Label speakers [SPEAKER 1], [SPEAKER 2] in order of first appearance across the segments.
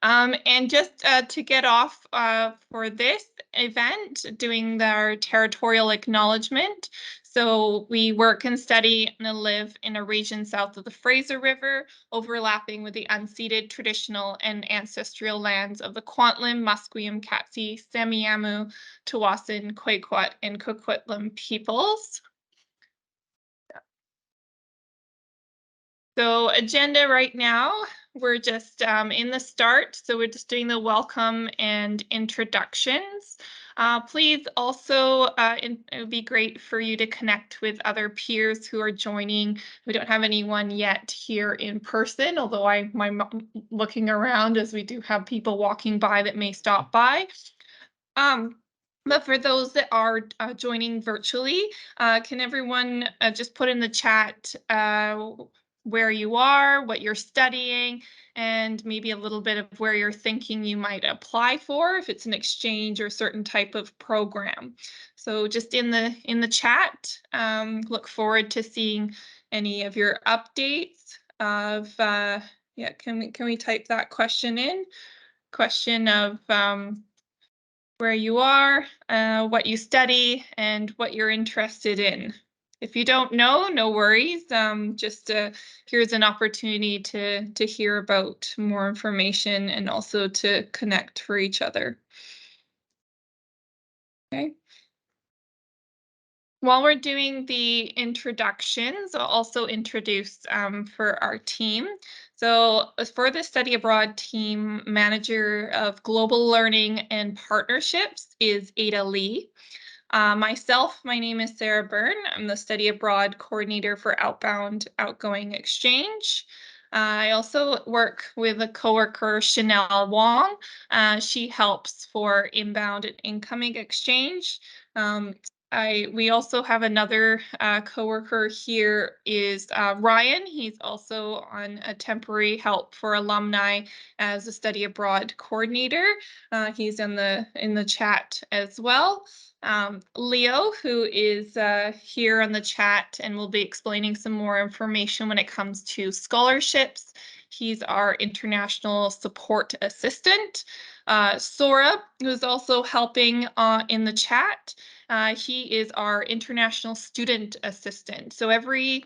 [SPEAKER 1] And just to get off for this event, doing our territorial acknowledgement. So we work and study and live in a region south of the Fraser River, overlapping with the unceded traditional and ancestral lands of the Kwantlen, Musqueam, Katzie, Semiahmoo, Tawasin, Quaquot, and Coquitlam peoples. So agenda right now, we're just in the start. So we're just doing the welcome and introductions. Please also, it would be great for you to connect with other peers who are joining. We don't have anyone yet here in person, although I'm looking around as we do have people walking by that may stop by. But for those that are joining virtually, can everyone just put in the chat where you are, what you're studying, and maybe a little bit of where you're thinking you might apply for, if it's an exchange or certain type of program. So just in the chat, look forward to seeing any of your updates of, yeah, can we type that question in? Question of where you are, what you study, and what you're interested in. If you don't know, no worries. Just here's an opportunity to hear about more information and also to connect for each other. Okay. While we're doing the introductions, I'll also introduce for our team. So for the Study Abroad team, Manager of Global Learning and Partnerships is Ada Lee. Myself, my name is Sarah Byrne. I'm the Study Abroad Coordinator for Outbound Outgoing Exchange. I also work with a coworker, Chanel Wong. She helps for inbound and incoming exchange. We also have another coworker here is Ryan. He's also on a temporary help for alumni as a study abroad coordinator. He's in the chat as well. Leo, who is here on the chat and will be explaining some more information when it comes to scholarships. He's our international support assistant. Sora, who is also helping in the chat. He is our international student assistant. So every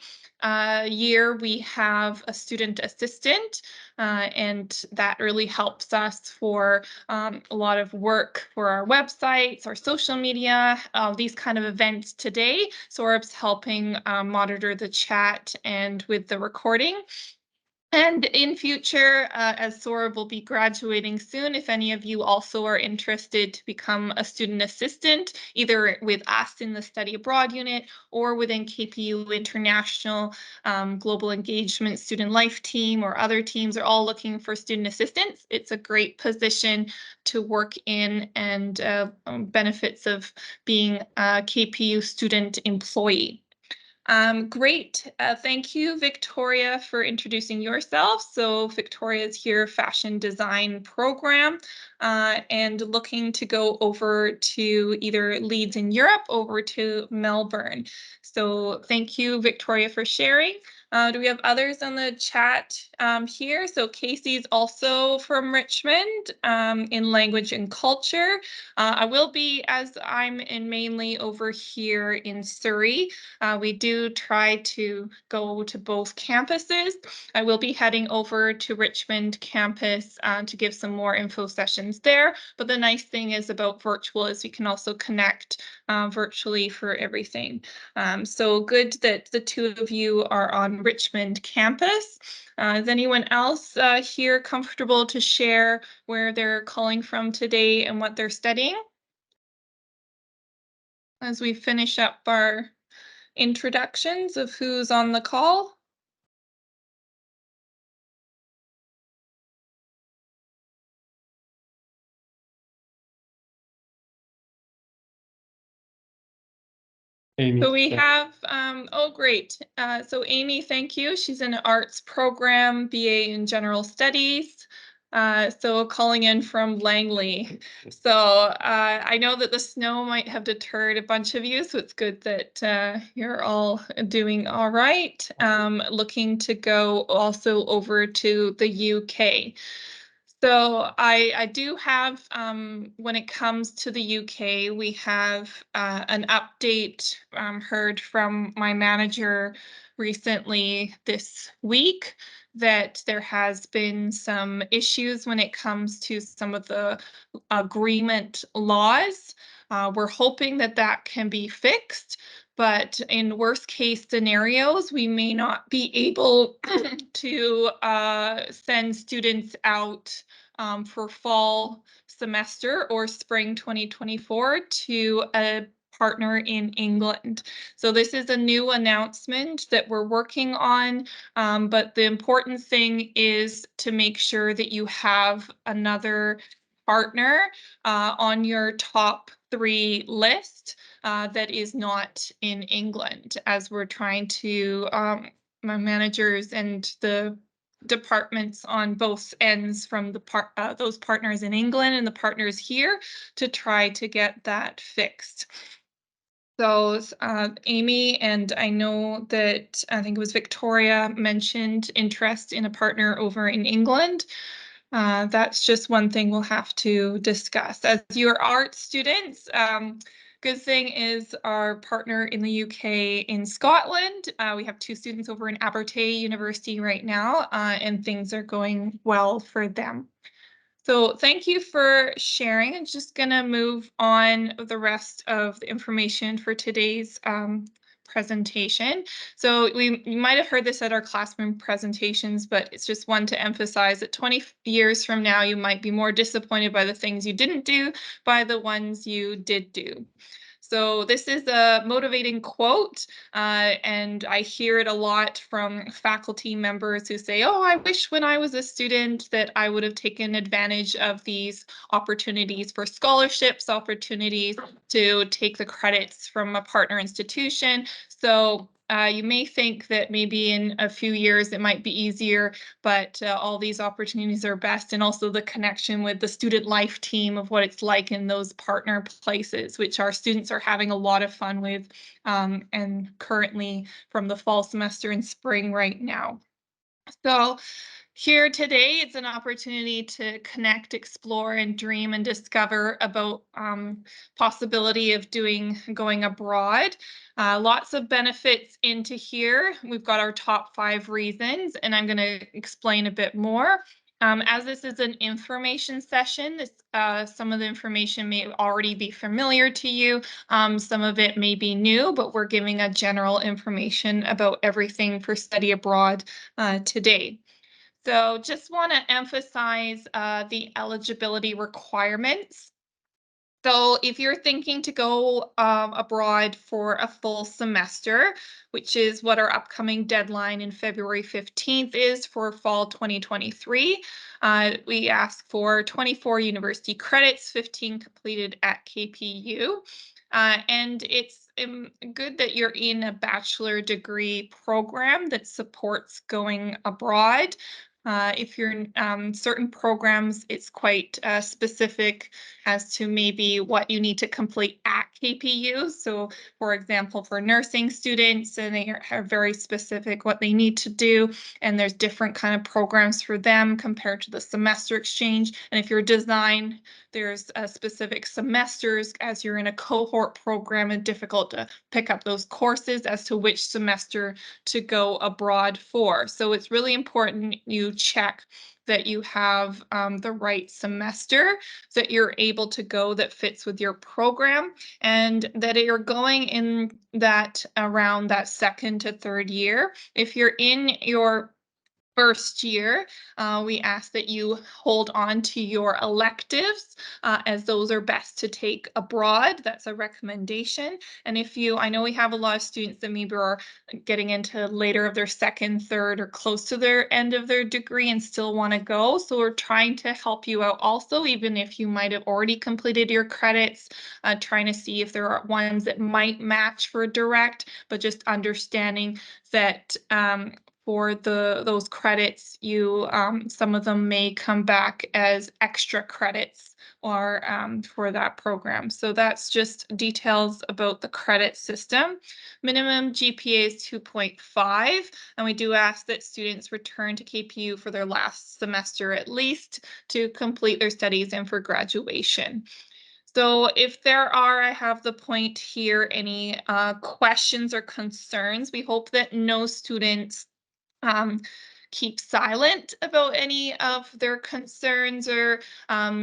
[SPEAKER 1] year we have a student assistant, and that really helps us for a lot of work for our websites, our social media, these kind of events today. Sorab's helping monitor the chat and with the recording. And in future, as Sorab will be graduating soon, if any of you also are interested to become a student assistant, either with us in the Study Abroad unit or within KPU International Global Engagement Student Life team or other teams are all looking for student assistants, it's a great position to work in and benefits of being a KPU student employee. Great. Thank you, Victoria, for introducing yourself. So Victoria's here, fashion design program, and looking to go over to either Leeds in Europe over to Melbourne. So thank you, Victoria, for sharing. Do we have others on the chat here? So Casey's also from Richmond in language and culture. I will be, as I'm mainly over here in Surrey. We do try to go to both campuses. I will be heading over to Richmond campus to give some more info sessions there. But the nice thing is about virtual is we can also connect virtually for everything. So good that the two of you are on Richmond campus. Is anyone else here comfortable to share where they're calling from today and what they're studying? As we finish up our introductions of who's on the call.
[SPEAKER 2] Amy.
[SPEAKER 1] So we have, oh, great. So Amy, thank you. She's in arts program, BA in general studies. So calling in from Langley. So I know that the snow might have deterred a bunch of you, so it's good that you're all doing all right. Looking to go also over to the UK. So I do have, when it comes to the UK, we have an update heard from my manager recently this week that there has been some issues when it comes to some of the agreement laws. We're hoping that that can be fixed, but in worst case scenarios, we may not be able to send students out for fall semester or spring 2024 to a partner in England. So this is a new announcement that we're working on, but the important thing is to make sure that you have another partner on your top three list that is not in England, as we're trying to my managers and the departments on both ends from those partners in England and the partners here to try to get that fixed. So, Amy, and I know that I think it was Victoria mentioned interest in a partner over in England. That's just one thing we'll have to discuss. As your art students, good thing is our partner in the UK in Scotland. We have two students over in Abertay University right now, and things are going well for them. So thank you for sharing. I'm just going to move on with the rest of the information for today's presentation. So you might have heard this at our classroom presentations, but it's just one to emphasize that 20 years from now, you might be more disappointed by the things you didn't do by the ones you did do. So this is a motivating quote, and I hear it a lot from faculty members who say, "Oh, I wish when I was a student that I would have taken advantage of these opportunities for scholarships, opportunities to take the credits from a partner institution." So you may think that maybe in a few years it might be easier, but all these opportunities are best, and also the connection with the student life team of what it's like in those partner places, which our students are having a lot of fun with, and currently from the fall semester and spring right now. So here today, it's an opportunity to connect, explore, and dream and discover about possibility of going abroad. Lots of benefits into here. We've got our top 5 reasons, and I'm going to explain a bit more. As this is an information session, some of the information may already be familiar to you. Some of it may be new, but we're giving a general information about everything for study abroad today. So just want to emphasize the eligibility requirements. So if you're thinking to go abroad for a full semester, which is what our upcoming deadline in February 15th is for fall 2023, we ask for 24 university credits, 15 completed at KPU. And it's good that you're in a bachelor degree program that supports going abroad. If you're in certain programs, it's quite specific as to maybe what you need to complete at KPU. So, for example, for nursing students, and they are very specific what they need to do, and there's different kind of programs for them compared to the semester exchange. And if you're design, there's specific semesters as you're in a cohort program, and difficult to pick up those courses as to which semester to go abroad for. So it's really important you check that you have the right semester, that you're able to go that fits with your program, and that you're going in that around that second to third year. If you're in your first year, we ask that you hold on to your electives, as those are best to take abroad. That's a recommendation. And if you, I know we have a lot of students that maybe are getting into later of their second, third, or close to their end of their degree and still want to go. So we're trying to help you out also, even if you might have already completed your credits, trying to see if there are ones that might match for direct, but just understanding that for those credits, some of them may come back as extra credits or for that program. So that's just details about the credit system. Minimum GPA is 2.5, and we do ask that students return to KPU for their last semester at least to complete their studies and for graduation. So if there are, I have the point here, any questions or concerns. We hope that no students um, keep silent about any of their concerns or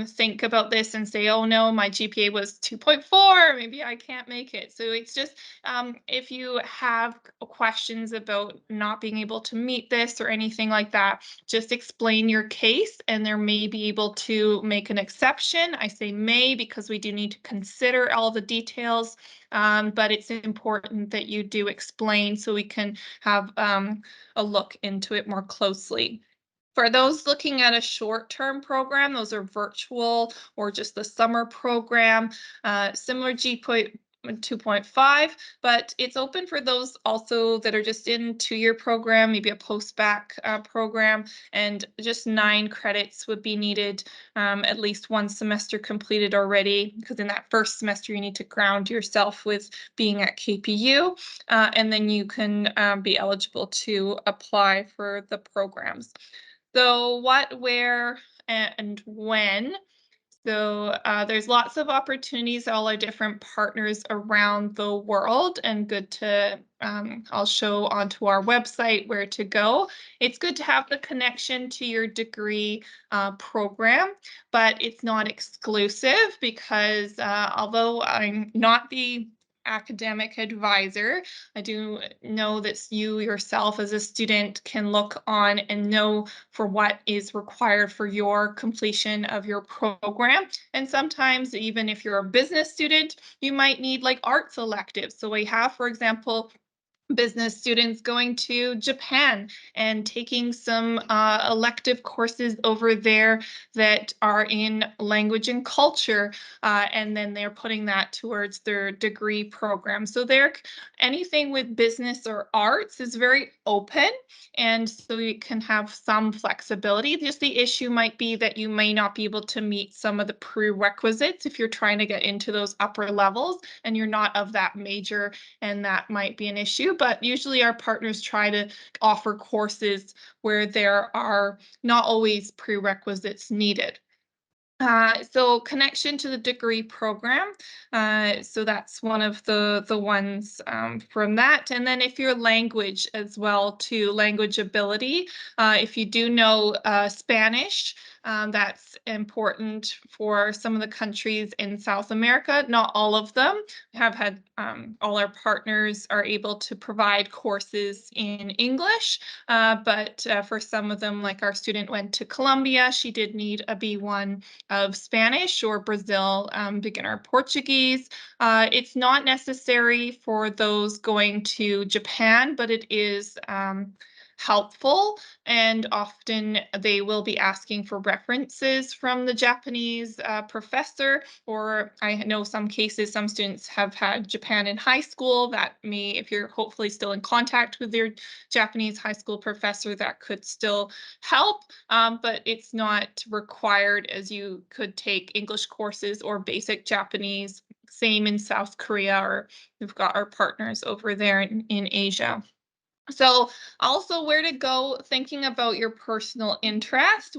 [SPEAKER 1] think about this and say, oh no, my GPA was 2.4, maybe I can't make it. So it's just if you have questions about not being able to meet this or anything like that, just explain your case and there may be able to make an exception. I say may because we do need to consider all the details, but it's important that you do explain so we can have a look into it more closely. For those looking at a short-term program, those are virtual or just the summer program, similar GPA 2.5, but it's open for those also that are just in two-year program, maybe a post-bac program, and just 9 credits would be needed, at least one semester completed already, because in that first semester you need to ground yourself with being at KPU, and then you can be eligible to apply for the programs. So what, where, and when. So there's lots of opportunities, all our different partners around the world, and good to, I'll show onto our website where to go. It's good to have the connection to your degree program, but it's not exclusive because although I'm not the academic advisor, I do know that you yourself as a student can look on and know for what is required for your completion of your program. And sometimes, even if you're a business student, you might need like arts electives. So we have, for example, business students going to Japan and taking some elective courses over there that are in language and culture, and then they're putting that towards their degree program. So anything with business or arts is very open, and so you can have some flexibility. Just the issue might be that you may not be able to meet some of the prerequisites if you're trying to get into those upper levels and you're not of that major, and that might be an issue. But usually our partners try to offer courses where there are not always prerequisites needed. So connection to the degree program. So that's one of the ones from that. And then if your language as well to language ability, if you do know Spanish, that's important for some of the countries in South America. Not all of them have had, all our partners are able to provide courses in English, but for some of them, like our student went to Colombia, she did need a B1 of Spanish, or Brazil, beginner Portuguese. It's not necessary for those going to Japan, but it is helpful, and often they will be asking for references from the Japanese professor, or I know some cases some students have had Japan in high school. That may, if you're hopefully still in contact with your Japanese high school professor, that could still help, but it's not required, as you could take English courses or basic Japanese. Same in South Korea, or we've got our partners over there in Asia. So also where to go, thinking about your personal interest,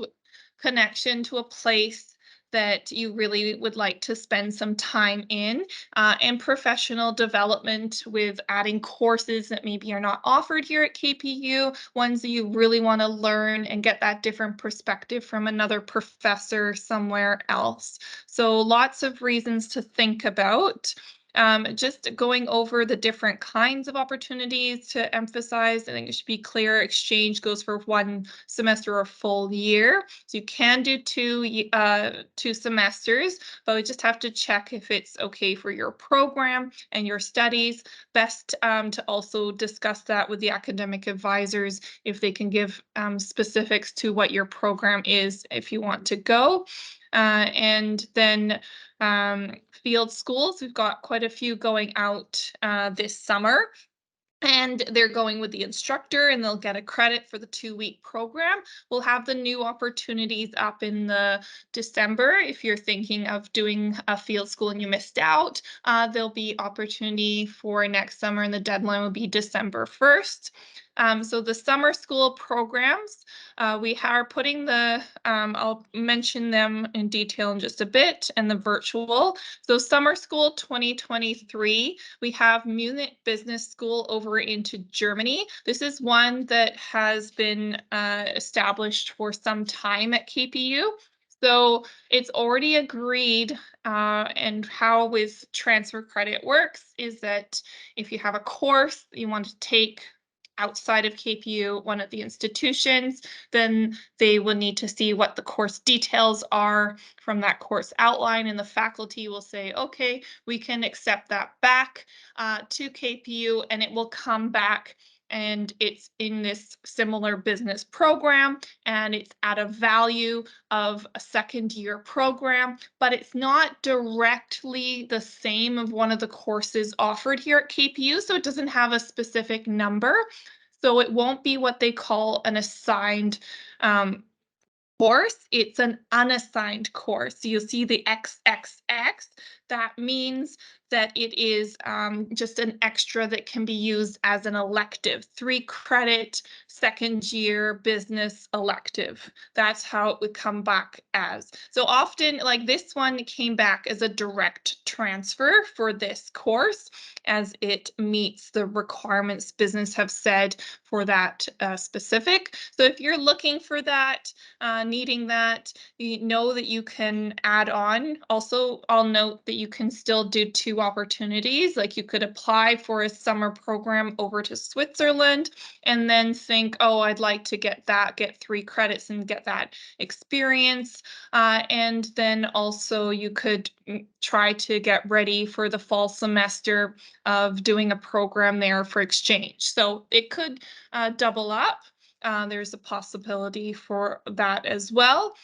[SPEAKER 1] connection to a place that you really would like to spend some time in, and professional development with adding courses that maybe are not offered here at KPU, ones that you really want to learn and get that different perspective from another professor somewhere else. So lots of reasons to think about. Just going over the different kinds of opportunities to emphasize, I think it should be clear exchange goes for 1 semester or full year. So you can do 2 semesters, but we just have to check if it's okay for your program and your studies. Best to also discuss that with the academic advisors if they can give specifics to what your program is if you want to go. And then field schools, we've got quite a few going out this summer. and they're going with the instructor and they'll get a credit for the 2-week program. We'll have the new opportunities up in the December. If you're thinking of doing a field school and you missed out, there'll be opportunity for next summer, and the deadline will be December 1st. So the summer school programs, we are putting I'll mention them in detail in just a bit, and the virtual. So summer school 2023, we have Munich Business School over into Germany. This is one that has been established for some time at KPU. So it's already agreed, and how with transfer credit works is that if you have a course that you want to take outside of KPU, one of the institutions, then they will need to see what the course details are from that course outline, and the faculty will say, okay, we can accept that back to KPU, and it will come back, and it's in this similar business program, and it's at a value of a second year program, but it's not directly the same of one of the courses offered here at KPU, so it doesn't have a specific number. So it won't be what they call an assigned um, course, it's an unassigned course. So you'll see the XXX. That means that it is just an extra that can be used as an elective, 3 credit, second year business elective. That's how it would come back as. So often, like this one came back as a direct transfer for this course, as it meets the requirements business have said for that specific. So if you're looking for that, needing that, you know that you can add on. Also, I'll note that you can still do 2 opportunities. Like you could apply for a summer program over to Switzerland and then think, oh, I'd like to get 3 credits and get that experience. And then also you could try to get ready for the fall semester of doing a program there for exchange. So it could double up. There's a possibility for that as well.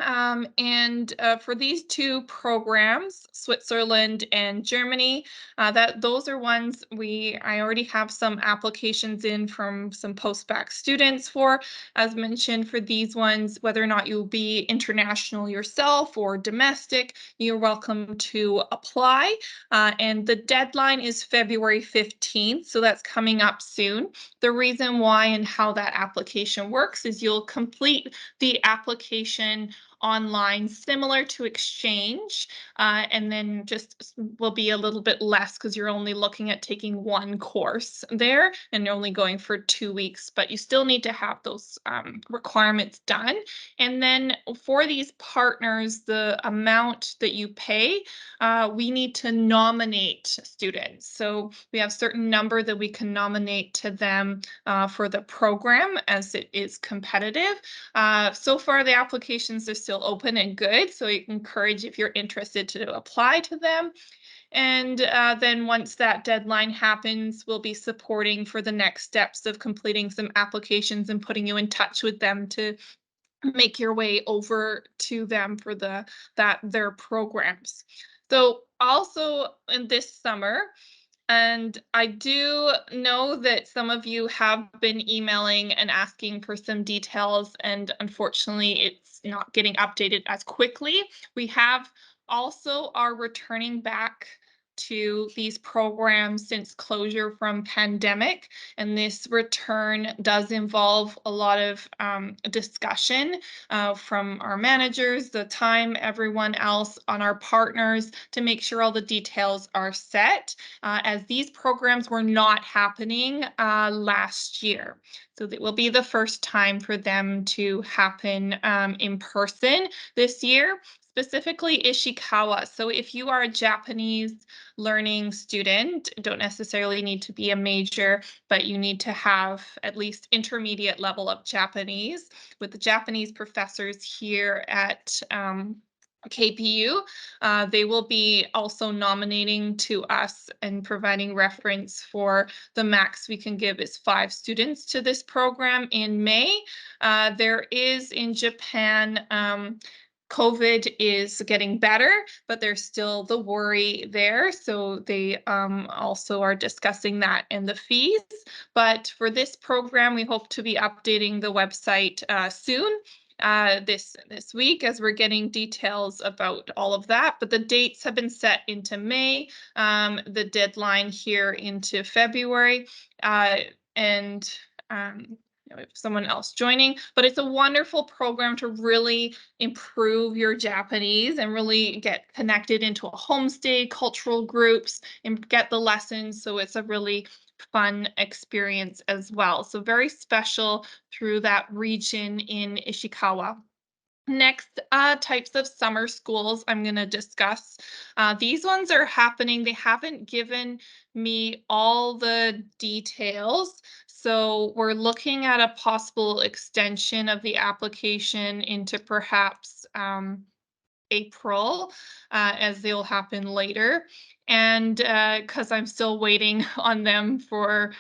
[SPEAKER 1] And for these 2 programs, Switzerland and Germany, those are ones I already have some applications in from some post-bac students for. As mentioned, for these ones, whether or not you'll be international yourself or domestic, you're welcome to apply. And the deadline is February 15th, so that's coming up soon. The reason why and how that application works is you'll complete the application online, similar to exchange, and then just will be a little bit less because you're only looking at taking 1 course there, and you're only going for 2 weeks, but you still need to have those requirements done. And then for these partners, the amount that you pay, we need to nominate students. So we have certain number that we can nominate to them for the program, as it is competitive. So far, the applications are still open and good, so I encourage, if you're interested, to apply to them. And then once that deadline happens, we'll be supporting for the next steps of completing some applications and putting you in touch with them to make your way over to them for their programs. So also in this summer, and I do know that some of you have been emailing and asking for some details, and unfortunately, it's not getting updated as quickly. We have also are returning back to these programs since closure from pandemic, and this return does involve a lot of discussion from our managers, the time, everyone else, on our partners, to make sure all the details are set, as these programs were not happening last year. So it will be the first time for them to happen in person this year, specifically Ishikawa. So if you are a Japanese learning student, don't necessarily need to be a major, but you need to have at least intermediate level of Japanese, with the Japanese professors here at KPU. They will be also nominating to us and providing reference for the max we can give is 5 students to this program in May. There is in Japan COVID is getting better, but there's still the worry there. So they also are discussing that and the fees. But for this program, we hope to be updating the website soon. This week, as we're getting details about all of that, but the dates have been set into May, the deadline here into February, uh, and we have someone else joining. But it's a wonderful program to really improve your Japanese and really get connected into a homestay, cultural groups, and get the lessons. So it's a really fun experience as well. So very special through that region in Ishikawa. Next, types of summer schools I'm going to discuss. These ones are happening. They haven't given me all the details. So we're looking at a possible extension of the application into perhaps April, as they'll happen later. And because I'm still waiting on them for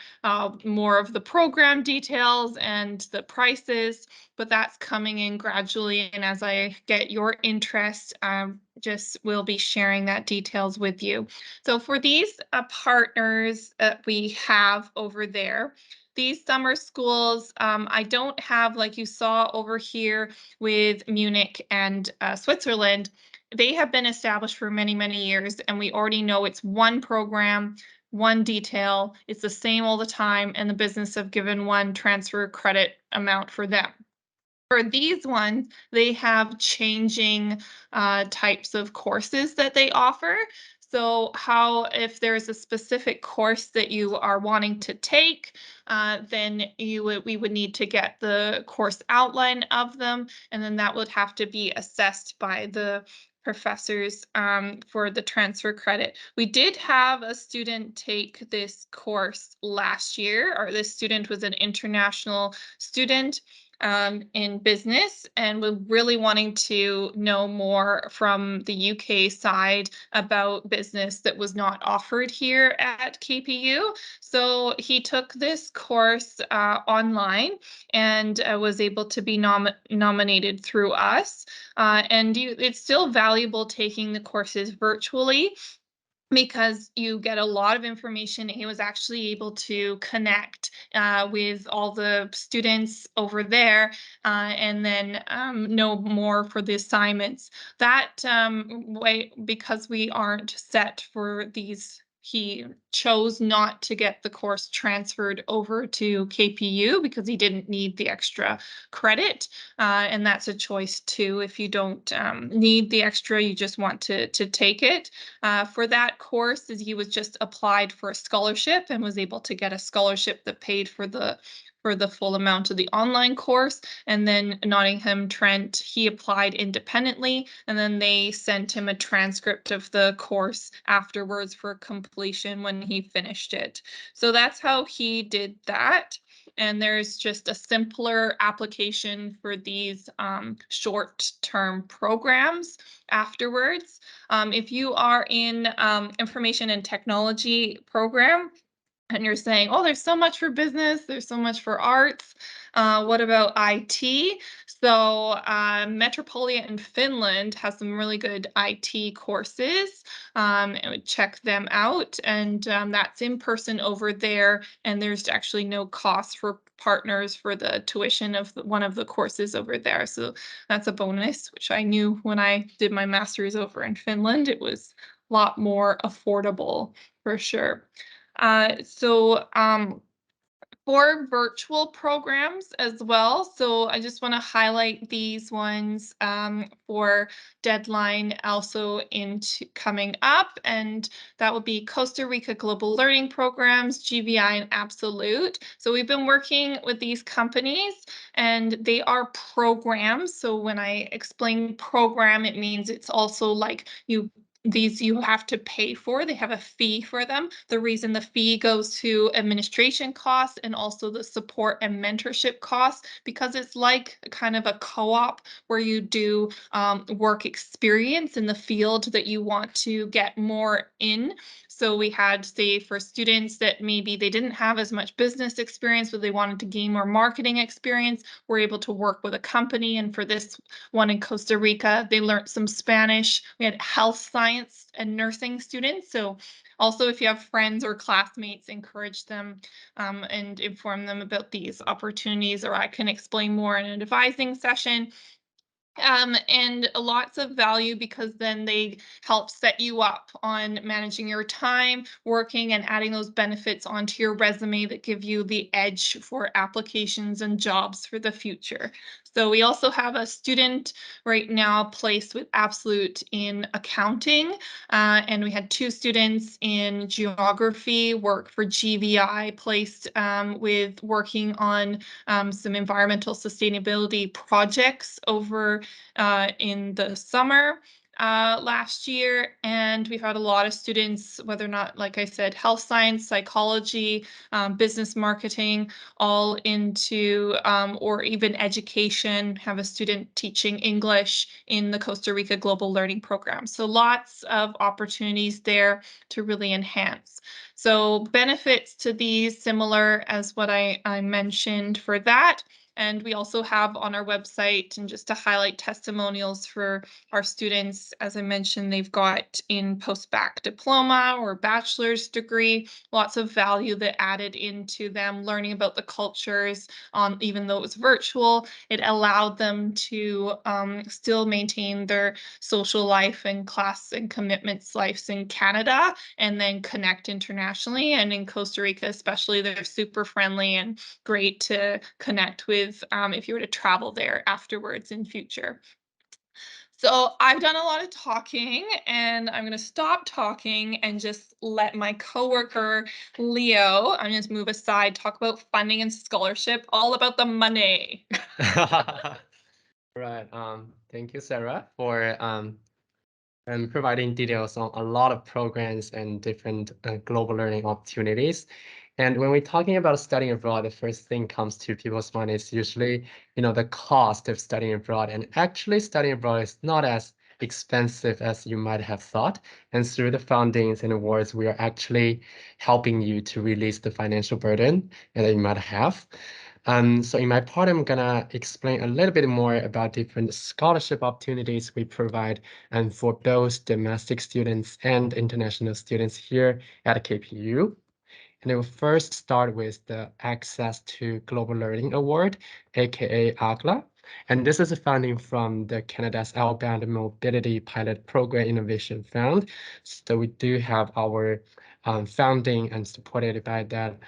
[SPEAKER 1] more of the program details and the prices, but that's coming in gradually. And as I get your interest, just will be sharing that details with you. So for these partners that we have over there, these summer schools, I don't have, like you saw over here with Munich and Switzerland. They have been established for many, many years, and we already know it's one program, one detail. It's the same all the time, and the business have given one transfer credit amount for them. For these ones, they have changing types of courses that they offer. So, how if there's a specific course that you are wanting to take, then we would need to get the course outline of them, and then that would have to be assessed by the professors for the transfer credit. We did have a student take this course last year, or this student was an international student in business, and we're really wanting to know more from the UK side about business that was not offered here at KPU. So he took this course online and was able to be nominated through us. It's still valuable taking the courses virtually because you get a lot of information. He was actually able to connect with all the students over there and then know more for the assignments. That way, because we aren't set for these, he chose not to get the course transferred over to KPU because he didn't need the extra credit. And that's a choice too. If you don't need the extra, you just want to take it for that course, as he was just applied for a scholarship and was able to get a scholarship that paid for the full amount of the online course. And then Nottingham Trent, he applied independently, and then they sent him a transcript of the course afterwards for completion when he finished it. So that's how he did that. And there's just a simpler application for these short-term programs afterwards. If you are in information and technology program, and you're saying, oh, there's so much for business, there's so much for arts. What about IT? So, Metropolia in Finland has some really good IT courses. And would check them out. And that's in person over there. And there's actually no cost for partners for the tuition of one of the courses over there. So, that's a bonus, which I knew when I did my master's over in Finland. It was a lot more affordable for sure. For virtual programs as well. So I just want to highlight these ones for deadline also into coming up, and that will be Costa Rica Global Learning Programs, GVI, and Absolute. So we've been working with these companies, and they are programs. So when I explain program, it means it's also like these you have to pay for. They have a fee for them. The reason the fee goes to administration costs and also the support and mentorship costs, because it's like kind of a co-op where you do work experience in the field that you want to get more in. So we had, say, for students that maybe they didn't have as much business experience, but they wanted to gain more marketing experience, we're able to work with a company. And for this one in Costa Rica, they learned some Spanish. We had health science and nursing students. So also, if you have friends or classmates, encourage them and inform them about these opportunities, or I can explain more in an advising session. And lots of value because then they help set you up on managing your time, working, and adding those benefits onto your resume that give you the edge for applications and jobs for the future. So we also have a student right now placed with Absolute in accounting, and we had two students in geography work for GVI placed with working on some environmental sustainability projects over in the summer last year. And we've had a lot of students, whether or not, like I said, health science, psychology, business marketing, all into, or even education, have a student teaching English in the Costa Rica Global Learning Program. So lots of opportunities there to really enhance. So benefits to these similar as what I mentioned for that. And we also have on our website, and just to highlight testimonials for our students, as I mentioned, they've got in post-bac diploma or bachelor's degree, lots of value that added into them learning about the cultures, even though it was virtual. It allowed them to still maintain their social life and class and commitments lives in Canada, and then connect internationally. And in Costa Rica, especially, they're super friendly and great to connect with if you were to travel there afterwards in future. So I've done a lot of talking, and I'm going to stop talking and just let my coworker Leo, I'm going to move aside, talk about funding and scholarship, all about the money.
[SPEAKER 2] Right. Thank you, Sarah, for and providing details on a lot of programs and different global learning opportunities. And when we're talking about studying abroad, the first thing comes to people's mind is usually, the cost of studying abroad. And actually, studying abroad is not as expensive as you might have thought. And through the fundings and awards, we are actually helping you to release the financial burden that you might have. So in my part, I'm gonna explain a little bit more about different scholarship opportunities we provide and for both domestic students and international students here at KPU. And I will first start with the Access to Global Learning Award, aka AGLA. And this is a funding from the Canada's Outbound Mobility Pilot Program Innovation Fund. So we do have our funding and supported by that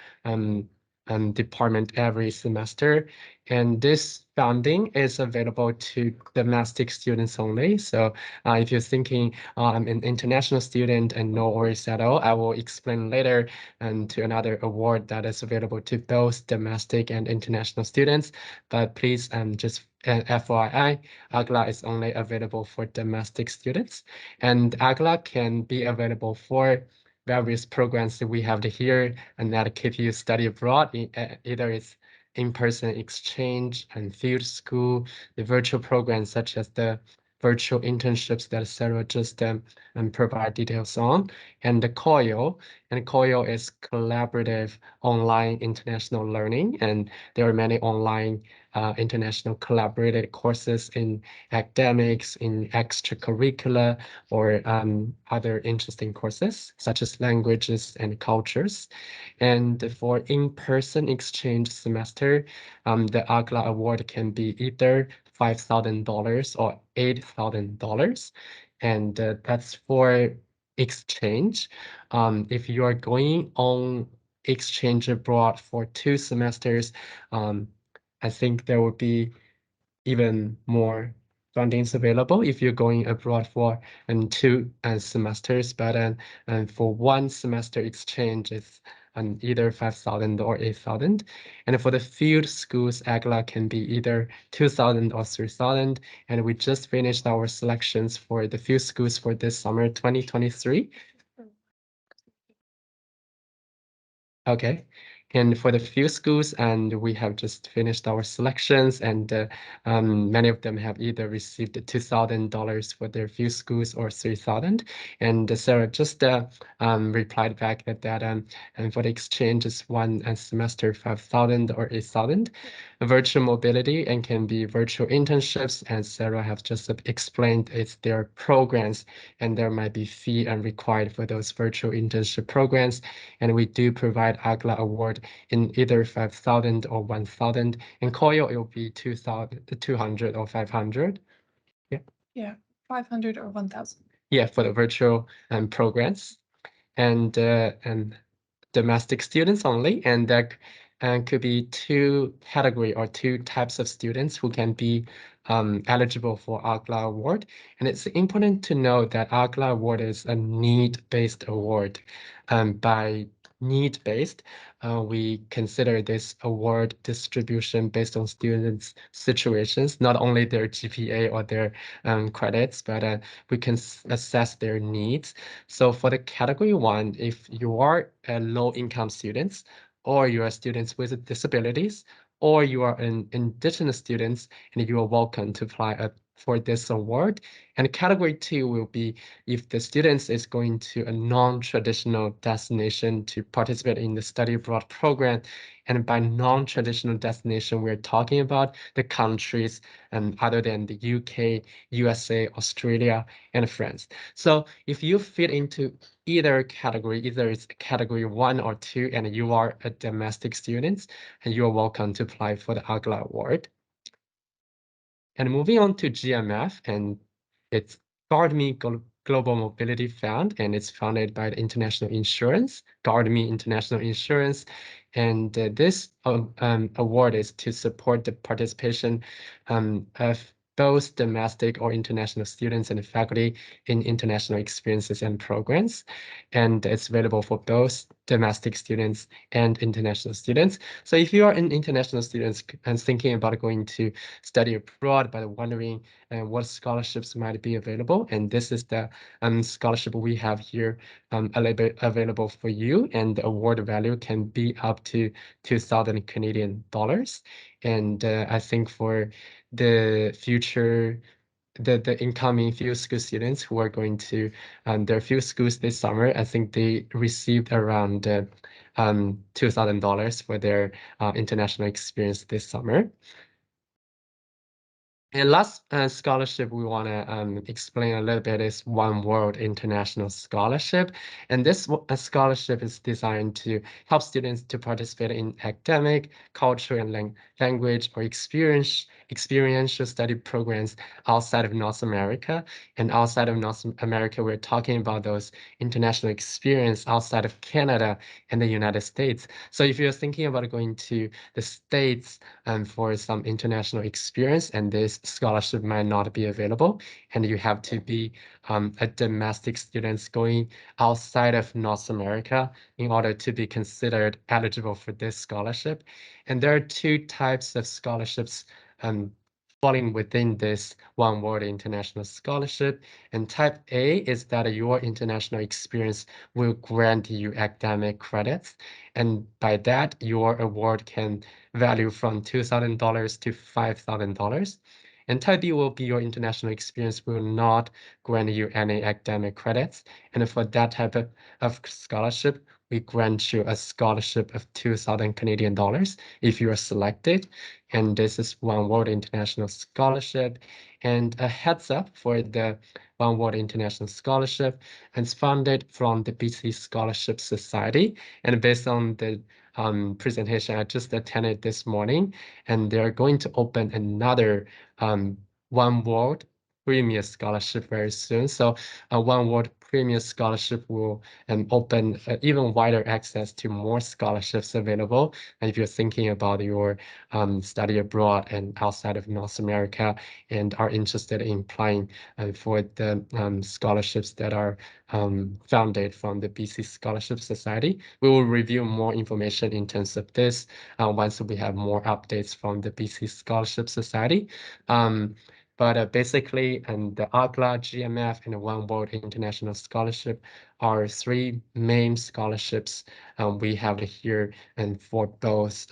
[SPEAKER 2] department every semester. And this funding is available to domestic students only. So if you're thinking I'm an international student and no worries at all, I will explain later and to another award that is available to both domestic and international students. But please just FYI, AGLA is only available for domestic students, and AGLA can be available for various programs that we have here and at KPU study abroad. Either it's in-person exchange and field school, the virtual programs such as the virtual internships that Sarah just provide details on, and the COIL. And COIL is collaborative online international learning, and there are many online international collaborated courses in academics, in extracurricular, or other interesting courses such as languages and cultures. And for in-person exchange semester, the AGLA award can be either $5,000 or $8,000. And that's for exchange. If you are going on exchange abroad for 2 semesters, I think there will be even more fundings available if you're going abroad for 2 semesters. But and for 1 semester exchange, it's either 5,000 or 8,000. And for the field schools, AGLA can be either 2,000 or 3,000. And we just finished our selections for the field schools for this summer 2023. Okay. And for the few schools, and we have just finished our selections, and many of them have either received $2,000 for their few schools or 3,000. And Sarah just replied back that and for the exchange is one semester 5,000 or 8,000. Virtual mobility and can be virtual internships, and Sarah has just explained it's their programs, and there might be fee and required for those virtual internship programs. And we do provide AGLA award in either 5,000 or 1,000. In Koyo, it will be 2,000, 200 or 500. Yeah.
[SPEAKER 1] Yeah, 500 or 1,000.
[SPEAKER 2] Yeah, for the virtual programs. And domestic students only, and there could be two category or two types of students who can be eligible for AGLA award. And it's important to know that AGLA award is a need-based award. By need-based, we consider this award distribution based on students' situations, not only their GPA or their credits, but we can assess their needs. So for the category one, if you are a low-income students, or you are students with disabilities, or you are an indigenous students, and you are welcome to apply for this award. And category two will be if the students is going to a non-traditional destination to participate in the study abroad program. And by non-traditional destination, we're talking about the countries other than the UK, USA, Australia, and France. So if you fit into either category, either it's category one or two, and you are a domestic student, and you're welcome to apply for the AGLA award. And moving on to GMF, and it's GuardMe Global Mobility Fund, and it's funded by the International Insurance, GuardMe International Insurance. And this award is to support the participation of both domestic or international students and faculty in international experiences and programs. And it's available for both domestic students and international students. So if you are an international student and thinking about going to study abroad, but wondering what scholarships might be available, and this is the scholarship we have here available for you, and the award value can be up to 2,000 Canadian dollars. And I think for the future the incoming few school students who are going to their few schools this summer, I think they received around $2,000 for their international experience this summer. And last scholarship we want to explain a little bit is One World International Scholarship. And this scholarship is designed to help students to participate in academic, cultural, and language or experiential study programs outside of North America. And outside of North America, we're talking about those international experience outside of Canada and the United States. So if you're thinking about going to the States for some international experience, and this scholarship might not be available, and you have to be a domestic student going outside of North America in order to be considered eligible for this scholarship. And there are two types of scholarships falling within this One World International Scholarship. And type A is that your international experience will grant you academic credits. And by that, your award can value from $2,000 to $5,000. And type B will be your international experience will not grant you any academic credits. And for that type of scholarship, we grant you a scholarship of 2,000 Canadian dollars if you are selected. And this is One World International Scholarship. And a heads up for the One World International Scholarship, it's funded from the BC Scholarship Society. And based on the presentation I just attended this morning, and they're going to open another One World Premier Scholarship very soon. So One World Premier Scholarship will open even wider access to more scholarships available. And if you're thinking about your study abroad and outside of North America and are interested in applying for the scholarships that are founded from the BC Scholarship Society, we will review more information in terms of this once we have more updates from the BC Scholarship Society. But basically, and the AGLA, GMF, and the One World International Scholarship are three main scholarships we have here, and for both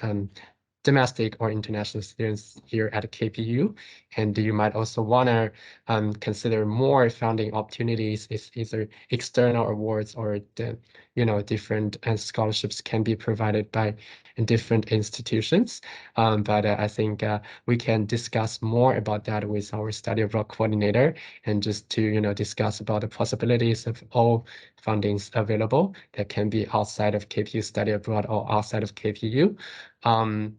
[SPEAKER 2] domestic or international students here at KPU. And you might also want to consider more funding opportunities. It's either external awards or the, different scholarships can be provided by different institutions. But I think we can discuss more about that with our study abroad coordinator, and just to, discuss about the possibilities of all fundings available that can be outside of KPU study abroad or outside of KPU. Um,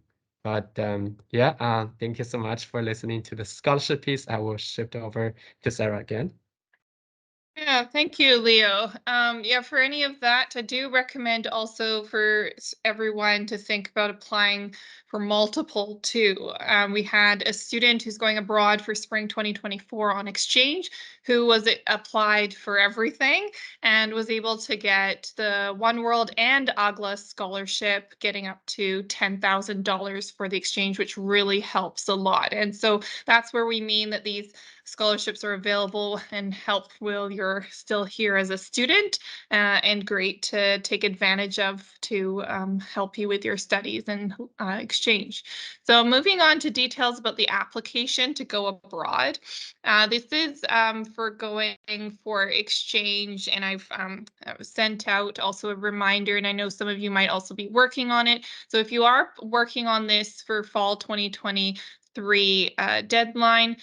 [SPEAKER 2] yeah, thank you so much for listening to the scholarship piece. I will shift over to Sarah again.
[SPEAKER 1] Yeah, thank you, Leo. Yeah, for any of that, I do recommend also for everyone to think about applying for multiple too. We had a student who's going abroad for spring 2024 on exchange who applied for everything and was able to get the One World and AGLA scholarship, getting up to $10,000 for the exchange, which really helps a lot. And so that's where we mean that these scholarships are available and help while you're still here as a student, and great to take advantage of to help you with your studies and exchange. So moving on to details about the application to go abroad. This is for going for exchange, and I've sent out also a reminder, and I know some of you might also be working on it. So if you are working on this for fall 2023 deadline,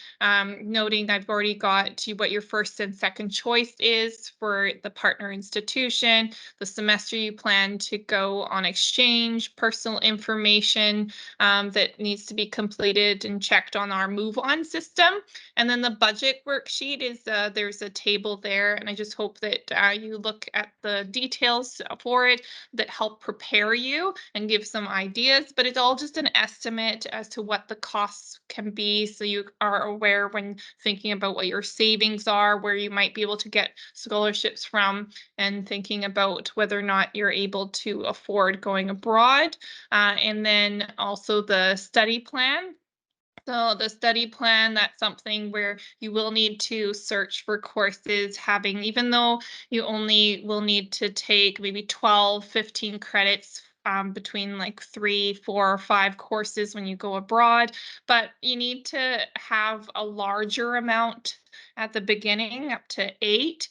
[SPEAKER 1] noting I've already got what your first and second choice is for the partner institution, the semester you plan to go on exchange, personal information that needs to be completed and checked on our Move On system. And then the budget worksheet is there's a table there, and I just hope that you look at the details for it that help prepare you and give some ideas, but it's all just an estimate as to what the costs can be, so you are aware when thinking about what your savings are, where you might be able to get scholarships from, and thinking about whether or not you're able to afford going abroad. And then also the study plan. So the study plan, that's something where you will need to search for courses having, even though you only will need to take maybe 12, 15 credits between like 3, 4, or 5 courses when you go abroad, but you need to have a larger amount at the beginning, up to 8,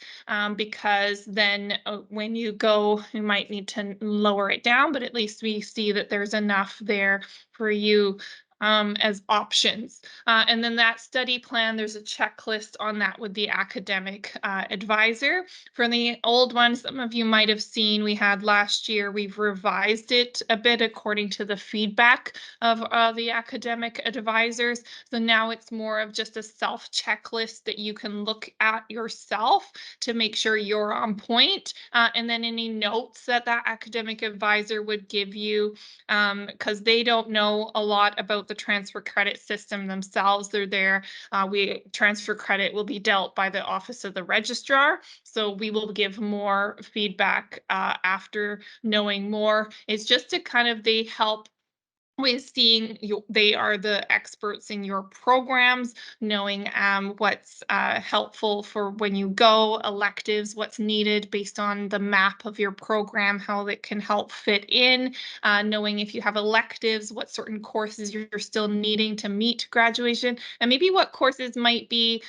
[SPEAKER 1] because then when you go, you might need to lower it down, but at least we see that there's enough there for you as options. And then that study plan, there's a checklist on that with the academic advisor. For the old one, some of you might have seen we had last year, we've revised it a bit according to the feedback of the academic advisors. So now it's more of just a self checklist that you can look at yourself to make sure you're on point. And then any notes that that academic advisor would give you, because they don't know a lot about the transfer credit system themselves. They're there. Transfer credit will be dealt by the Office of the Registrar. So we will give more feedback after knowing more. It's just to kind of, they help with seeing you, they are the experts in your programs, knowing what's helpful for when you go, electives, what's needed based on the map of your program, how it can help fit in, knowing if you have electives, what certain courses you're still needing to meet graduation, and maybe what courses might be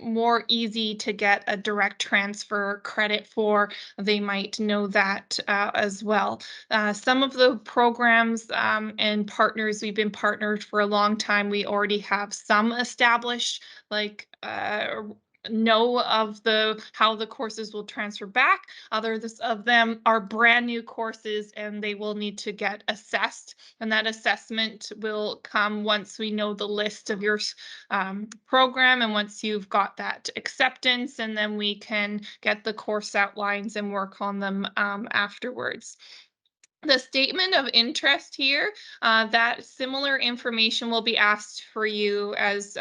[SPEAKER 1] more easy to get a direct transfer credit for. They might know that as well. Some of the programs and partners, we've been partnered for a long time. We already have some established, like know of how the courses will transfer back. Others of them are brand new courses, and they will need to get assessed. And that assessment will come once we know the list of your program, and once you've got that acceptance, and then we can get the course outlines and work on them afterwards. The statement of interest here, that similar information will be asked for you as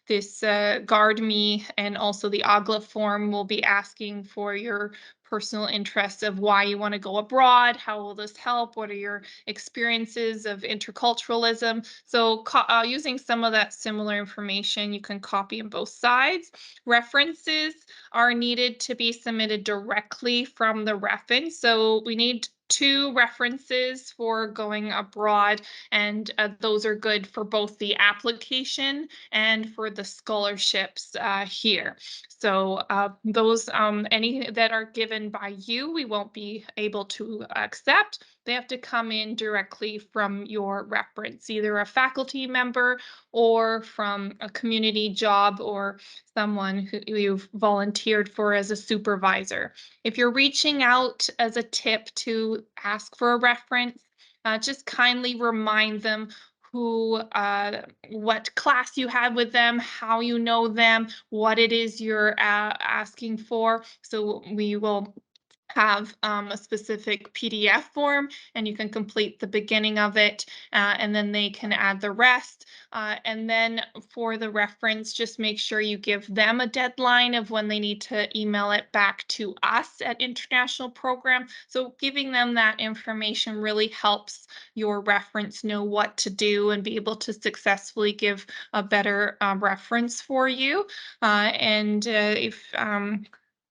[SPEAKER 1] this guard me, and also the AGLA form will be asking for your personal interests of why you want to go abroad, how will this help, what are your experiences of interculturalism. So using some of that similar information, you can copy on both sides. References are needed to be submitted directly from the reference. So we need two references for going abroad, and those are good for both the application and for the scholarships here. So those any that are given by you, we won't be able to accept. They have to come in directly from your reference, either a faculty member or from a community job or someone who you've volunteered for as a supervisor. If you're reaching out as a tip to ask for a reference, just kindly remind them what class you had with them, how you know them, what it is you're asking for. So we will have a specific PDF form, and you can complete the beginning of it, and then they can add the rest. And then for the reference, just make sure you give them a deadline of when they need to email it back to us at International Program. So giving them that information really helps your reference know what to do and be able to successfully give a better reference for you. And if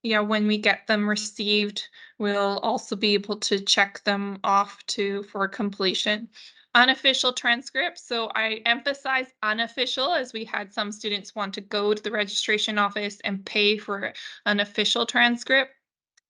[SPEAKER 1] yeah, when we get them received, we'll also be able to check them off for completion. Unofficial transcripts. So I emphasize unofficial, as we had some students want to go to the registration office and pay for an official transcript.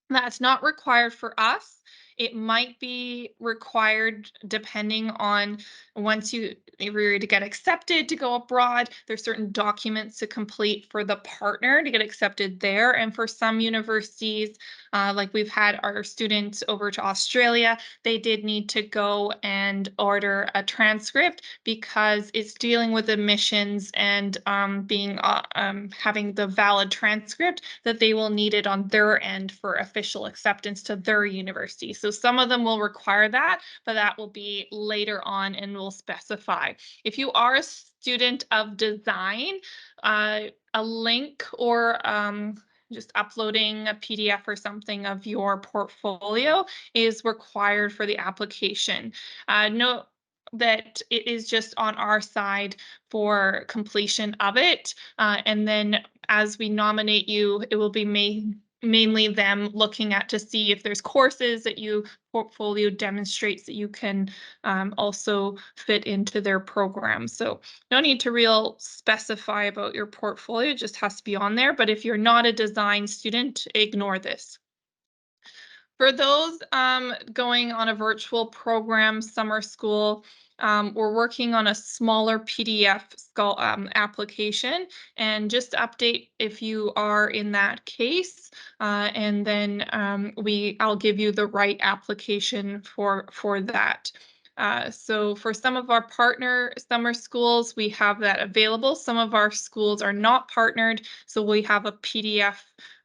[SPEAKER 1] That's not required for us. It might be required depending on once you were to get accepted to go abroad, there's certain documents to complete for the partner to get accepted there. And for some universities, like we've had our students over to Australia, they did need to go and order a transcript because it's dealing with admissions and having the valid transcript that they will need it on their end for official acceptance to their university. So some of them will require that, but that will be later on and will specify. If you are a student of design, a link or just uploading a PDF or something of your portfolio is required for the application. Note that it is just on our side for completion of it. And then as we nominate you, it will be mainly them looking at to see if there's courses that you portfolio demonstrates that you can also fit into their program. So no need to real specify about your portfolio, it just has to be on there. But if you're not a design student, ignore this. For those going on a virtual program, summer school, we're working on a smaller PDF application, and just update if you are in that case, and then I'll give you the right application for that. So for some of our partner summer schools, we have that available. Some of our schools are not partnered, so we have a PDF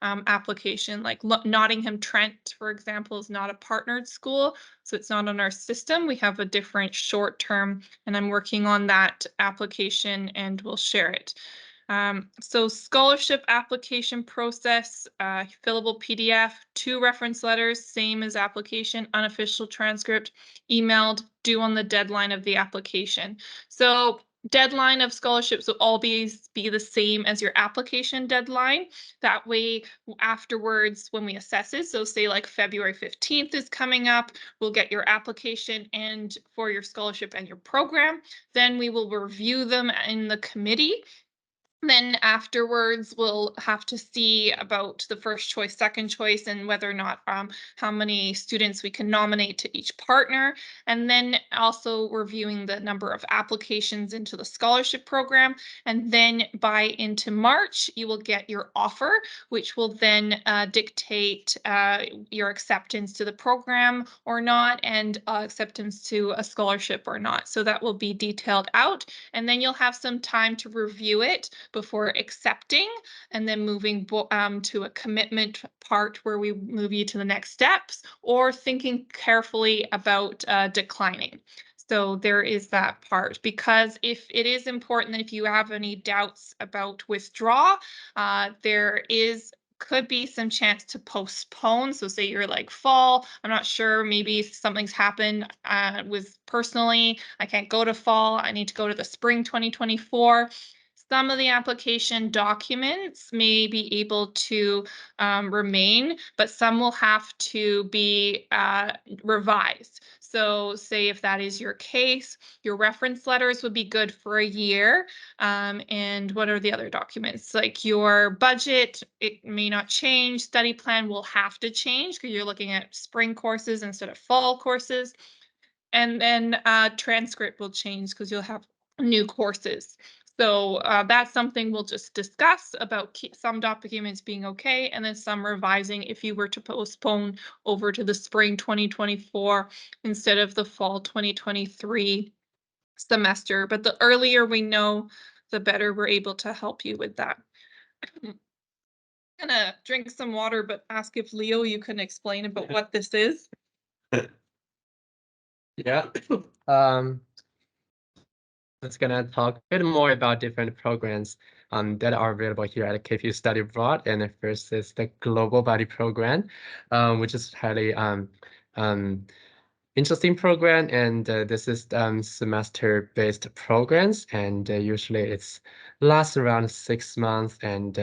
[SPEAKER 1] application. Like Nottingham Trent, for example, is not a partnered school, so it's not on our system. We have a different short term, and I'm working on that application and we'll share it. So scholarship application process, fillable PDF, 2 reference letters, same as application, unofficial transcript, emailed, due on the deadline of the application. So deadline of scholarships will always be the same as your application deadline. That way, afterwards, when we assess it, so say like February 15th is coming up, we'll get your application and for your scholarship and your program. Then we will review them in the committee. Then afterwards, we'll have to see about the first choice, second choice, and whether or not how many students we can nominate to each partner. And then also reviewing the number of applications into the scholarship program. And then by into March, you will get your offer, which will then dictate your acceptance to the program or not, and acceptance to a scholarship or not. So that will be detailed out. And then you'll have some time to review it before accepting, and then moving to a commitment part where we move you to the next steps, or thinking carefully about declining. So there is that part, because if it is important that if you have any doubts about withdraw, there is could be some chance to postpone. So say you're like fall, I'm not sure, maybe something's happened with personally, I can't go to fall, I need to go to the spring 2024. Some of the application documents may be able to remain, but some will have to be revised. So say if that is your case, your reference letters would be good for a year. And what are the other documents? Like your budget, it may not change. Study plan will have to change because you're looking at spring courses instead of fall courses. And then transcript will change because you'll have new courses. So that's something we'll just discuss about some documents being okay, and then some revising if you were to postpone over to the spring 2024 instead of the fall 2023 semester. But the earlier we know, the better we're able to help you with that. I'm gonna drink some water, but ask if Leo, you can explain about what this is.
[SPEAKER 2] Yeah. Um, Let's gonna talk a bit more about different programs that are available here at KPU Study Abroad. And the first is the Global Body Program, which is highly um, interesting program, and this is semester-based programs, and usually it's lasts around 6 months, and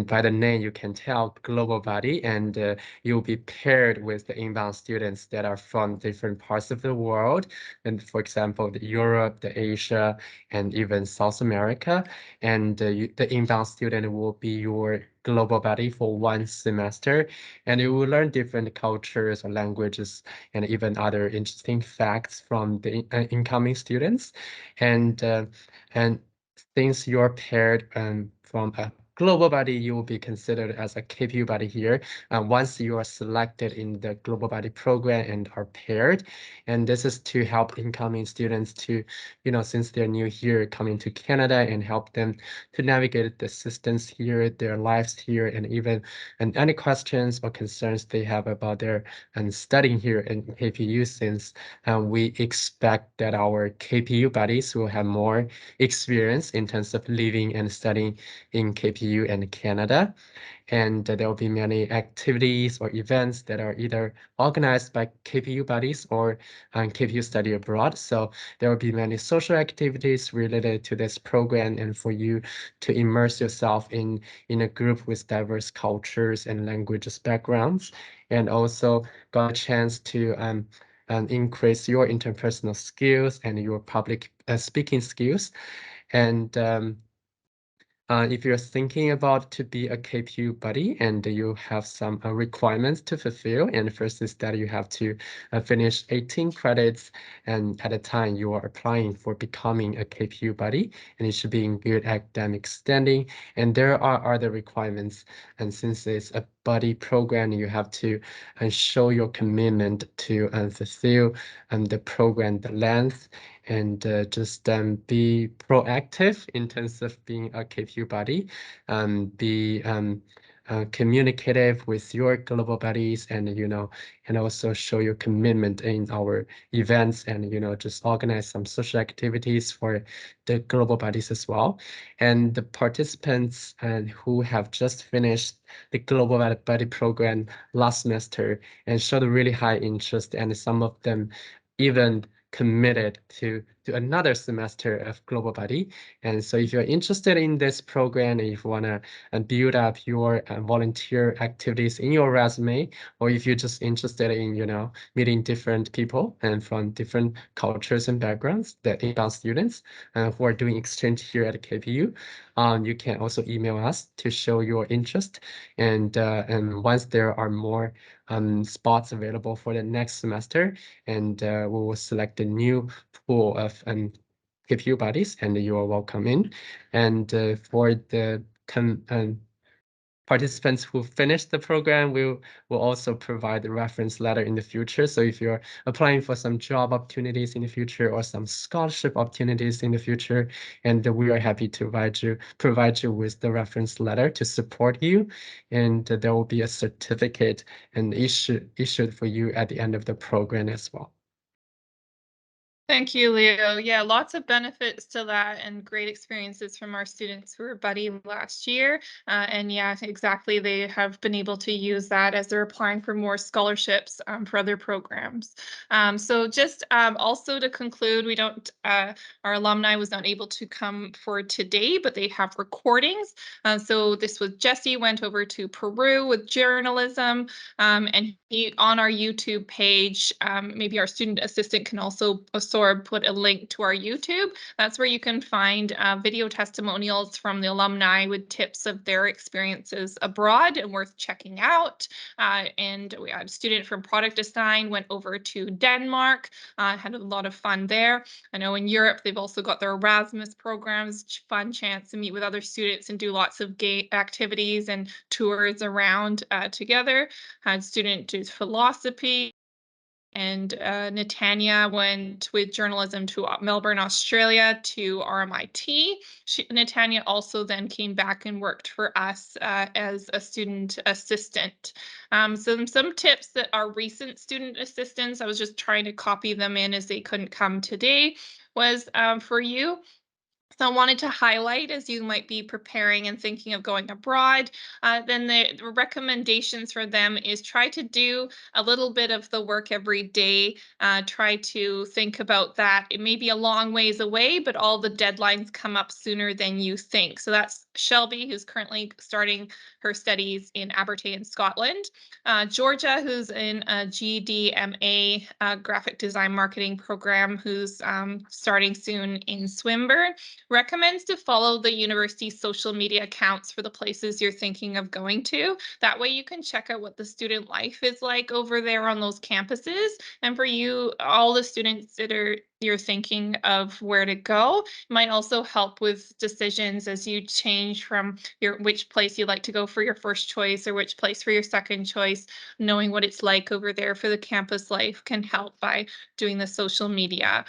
[SPEAKER 2] by the name you can tell global body, and you'll be paired with the inbound students that are from different parts of the world, and for example, the Europe, the Asia, and even South America, and the inbound student will be your global buddy for 1 semester, and you will learn different cultures or languages and even other interesting facts from the incoming students. And and since you're paired from a global body, you will be considered as a KPU body here. Once you are selected in the global body program and are paired, and this is to help incoming students to, since they're new here, coming to Canada, and help them to navigate the systems here, their lives here, and even and any questions or concerns they have about their and studying here in KPU, since we expect that our KPU buddies will have more experience in terms of living and studying in KPU and Canada. And there will be many activities or events that are either organized by KPU buddies or KPU Study Abroad. So there will be many social activities related to this program, and for you to immerse yourself in a group with diverse cultures and languages backgrounds, and also got a chance to increase your interpersonal skills and your public speaking skills. And if you're thinking about to be a KPU buddy and you have some requirements to fulfill, and first is that you have to finish 18 credits and at a time you are applying for becoming a KPU buddy, and it should be in good academic standing. And there are other requirements, and since it's a buddy program, you have to show your commitment to fulfill the program, the length, and just be proactive in terms of being a KPU buddy, be communicative with your global buddies, and and also show your commitment in our events, and just organize some social activities for the global buddies as well. And the participants who have just finished the global buddy program last semester and showed a really high interest, and some of them even committed to another semester of Global Buddy. And so if you're interested in this program, and if you want to build up your volunteer activities in your resume, or if you're just interested in, meeting different people and from different cultures and backgrounds, the inbound students who are doing exchange here at KPU, you can also email us to show your interest. And once there are more spots available for the next semester, and we will select a new pool of KPU buddies, and you are welcome in. And for the participants who finish the program will also provide a reference letter in the future. So if you're applying for some job opportunities in the future or some scholarship opportunities in the future, and we are happy to provide you with the reference letter to support you, and there will be a certificate and issued for you at the end of the program as well.
[SPEAKER 1] Thank you, Leo. Yeah, lots of benefits to that and great experiences from our students who were buddy last year. And yeah, exactly. They have been able to use that as they're applying for more scholarships for other programs. So just also to conclude, we don't, our alumni was not able to come for today, but they have recordings. So this was Jesse went over to Peru with journalism. And on our YouTube page, maybe our student assistant can also put a link to our YouTube. That's where you can find video testimonials from the alumni with tips of their experiences abroad and worth checking out. And we had a student from Product Design went over to Denmark, had a lot of fun there. I know in Europe, they've also got their Erasmus programs, fun chance to meet with other students and do lots of activities and tours around together. Had student do philosophy, and Netanya went with journalism to Melbourne, Australia to RMIT. Netanya also then came back and worked for us as a student assistant. Some tips that are recent student assistants, I was just trying to copy them in as they couldn't come today, was for you. So I wanted to highlight as you might be preparing and thinking of going abroad, then the recommendations for them is try to do a little bit of the work every day. Try to think about that. It may be a long ways away, but all the deadlines come up sooner than you think. So that's Shelby, who's currently starting her studies in Aberdeen, Scotland. Georgia, who's in a GDMA graphic design marketing program, who's starting soon in Swinburne. Recommends to follow the university's social media accounts for the places you're thinking of going to. That way you can check out what the student life is like over there on those campuses. And for you, all the students that you're thinking of where to go might also help with decisions as you change from which place you'd like to go for your first choice or which place for your second choice. Knowing what it's like over there for the campus life can help by doing the social media.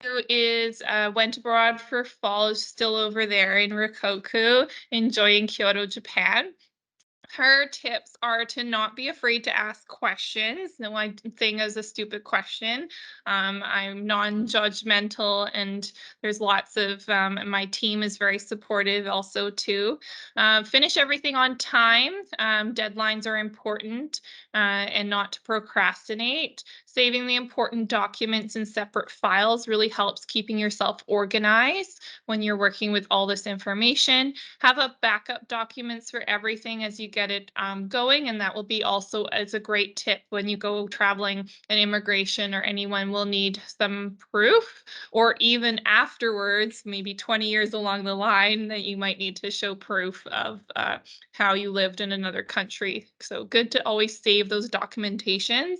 [SPEAKER 1] Who is went abroad for fall, is still over there in Rikoku, enjoying Kyoto, Japan. Her tips are to not be afraid to ask questions. No one thing is a stupid question. I'm non-judgmental, and there's lots of, my team is very supportive also too. Finish everything on time. Deadlines are important, and not to procrastinate. Saving the important documents in separate files really helps keeping yourself organized when you're working with all this information. Have a backup documents for everything as you get it going, and that will be also as a great tip when you go traveling, and immigration or anyone will need some proof, or even afterwards, maybe 20 years along the line, that you might need to show proof of how you lived in another country. So good to always save those documentations.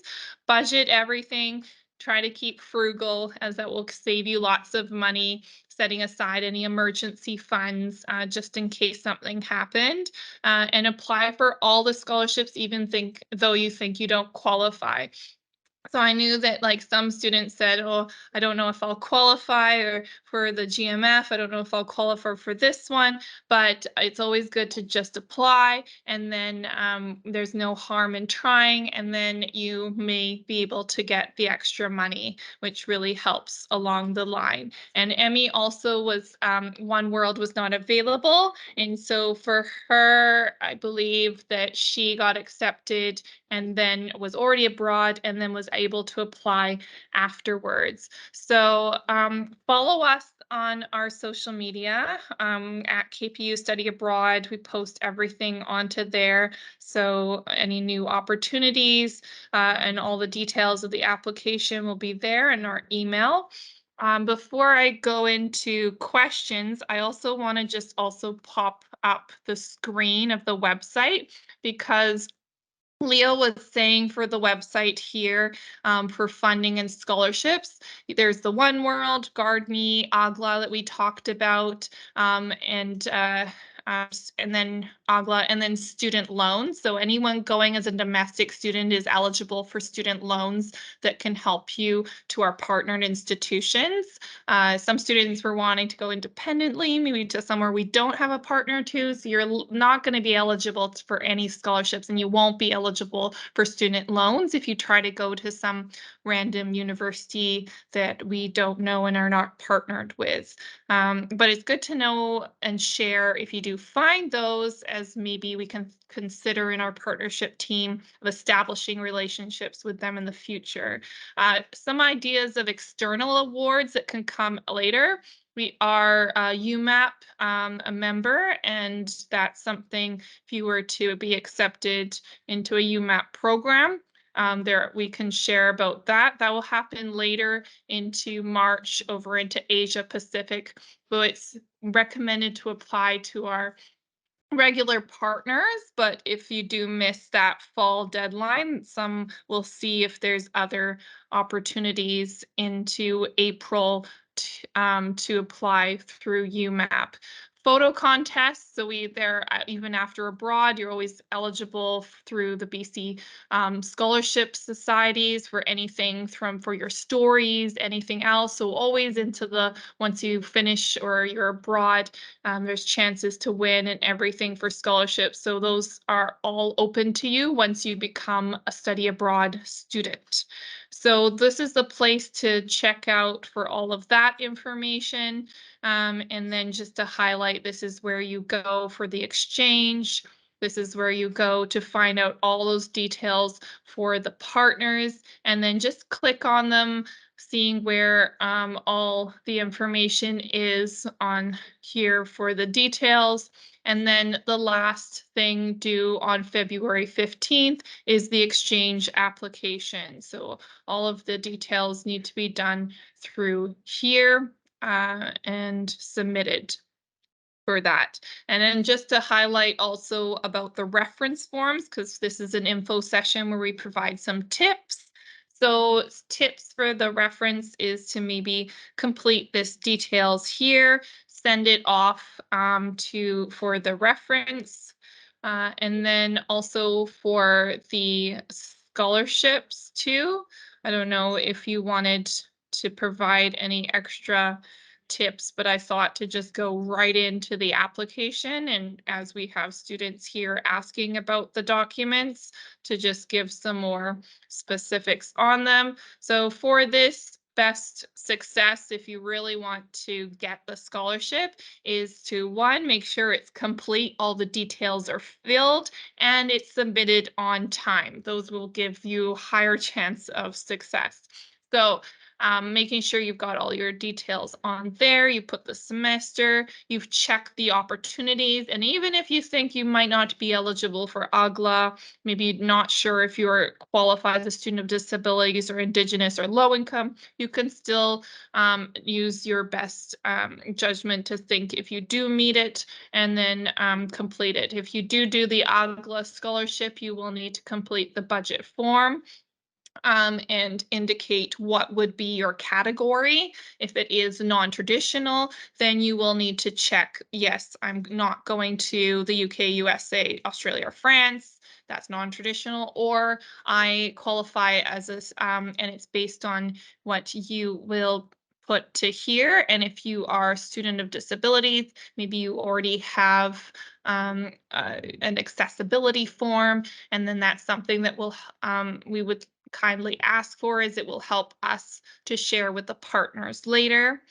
[SPEAKER 1] Budget everything. Try to keep frugal, as that will save you lots of money, setting aside any emergency funds just in case something happened, and apply for all the scholarships, even though you think you don't qualify. So I knew that like some students said, oh, I don't know if I'll qualify or for the GMF. I don't know if I'll qualify for this one, but it's always good to just apply, and then there's no harm in trying, and then you may be able to get the extra money, which really helps along the line. And Emmy also was, One World was not available. And so for her, I believe that she got accepted and then was already abroad and then was able to apply afterwards. So follow us on our social media at KPU Study Abroad. We post everything onto there. So any new opportunities and all the details of the application will be there in our email. Before I go into questions, I also want to just also pop up the screen of the website, because Leo was saying for the website here, for funding and scholarships, there's the One World, GuardMe, AGLA that we talked about, and and then AGLA, and then student loans. So anyone going as a domestic student is eligible for student loans that can help you to our partnered institutions. Some students were wanting to go independently, maybe to somewhere we don't have a partner to. So you're not going to be eligible for any scholarships, and you won't be eligible for student loans if you try to go to some random university that we don't know and are not partnered with. But it's good to know and share if you do find those, as maybe we can consider in our partnership team of establishing relationships with them in the future. Some ideas of external awards that can come later. We are UMAP a member, and that's something if you were to be accepted into a UMAP program. There we can share about that. That will happen later into March over into Asia Pacific. But it's recommended to apply to our regular partners, but if you do miss that fall deadline, some will see if there's other opportunities into April to apply through UMAP. Photo contests, so we there even after abroad, you're always eligible through the BC scholarship societies for anything from for your stories, anything else. So always into the once you finish or you're abroad, there's chances to win and everything for scholarships. So those are all open to you once you become a study abroad student. So this is the place to check out for all of that information. And then just to highlight, this is where you go for the exchange. This is where you go to find out all those details for the partners, and then just click on them, seeing where all the information is on here for the details. And then the last thing due on February 15th is the exchange application. So all of the details need to be done through here and submitted for that. And then just to highlight also about the reference forms, because this is an info session where we provide some tips. So tips for the reference is to maybe complete this details here, send it off for the reference. And then also for the scholarships too. I don't know if you wanted to provide any extra tips, but I thought to just go right into the application. And as we have students here asking about the documents, to just give some more specifics on them. So for this best success, if you really want to get the scholarship, is to one, make sure it's complete, all the details are filled, and it's submitted on time. Those will give you higher chance of success. So making sure you've got all your details on there, you put the semester, you've checked the opportunities, and even if you think you might not be eligible for AGLA, maybe not sure if you're qualified as a student of disabilities or Indigenous or low income, you can still use your best judgment to think if you do meet it, and then complete it. If you do the AGLA scholarship, you will need to complete the budget form and indicate what would be your category. If it is non-traditional, then you will need to check, yes, I'm not going to the UK, USA, Australia, or France. That's non-traditional, or I qualify as a, and it's based on what you will put to here. And if you are a student of disabilities, maybe you already have an accessibility form, and then that's something that we would kindly ask for, as it will help us to share with the partners later.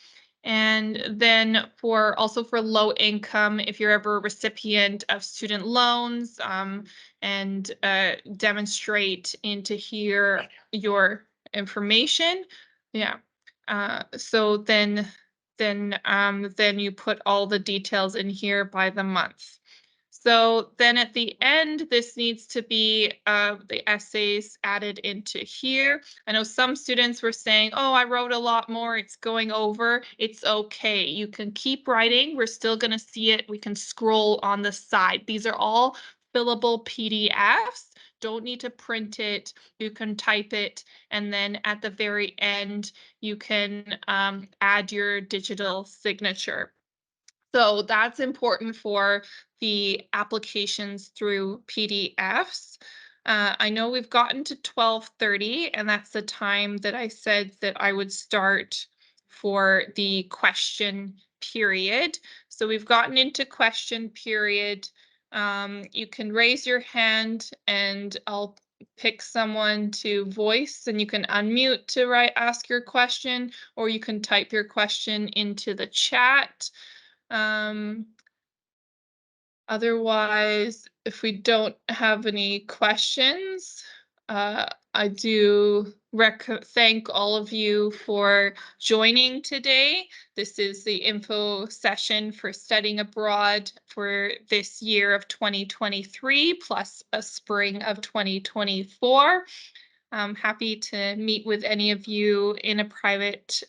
[SPEAKER 1] And then for also for low income, if you're ever a recipient of student loans, and demonstrate into here your information. Yeah. So then you put all the details in here by the month. So then at the end, this needs to be the essays added into here. I know some students were saying, oh, I wrote a lot more, it's going over. It's okay. You can keep writing. We're still going to see it. We can scroll on the side. These are all fillable PDFs. Don't need to print it. You can type it. And then at the very end, you can add your digital signature. So that's important for the applications through PDFs. I know we've gotten to 12:30, and that's the time that I said that I would start for the question period. So we've gotten into question period. You can raise your hand, and I'll pick someone to voice, and you can unmute to ask your question, or you can type your question into the chat. Um, Otherwise, if we don't have any questions, I do thank all of you for joining today. This is the info session for studying abroad for this year of 2023, plus a spring of 2024. I'm happy to meet with any of you in a private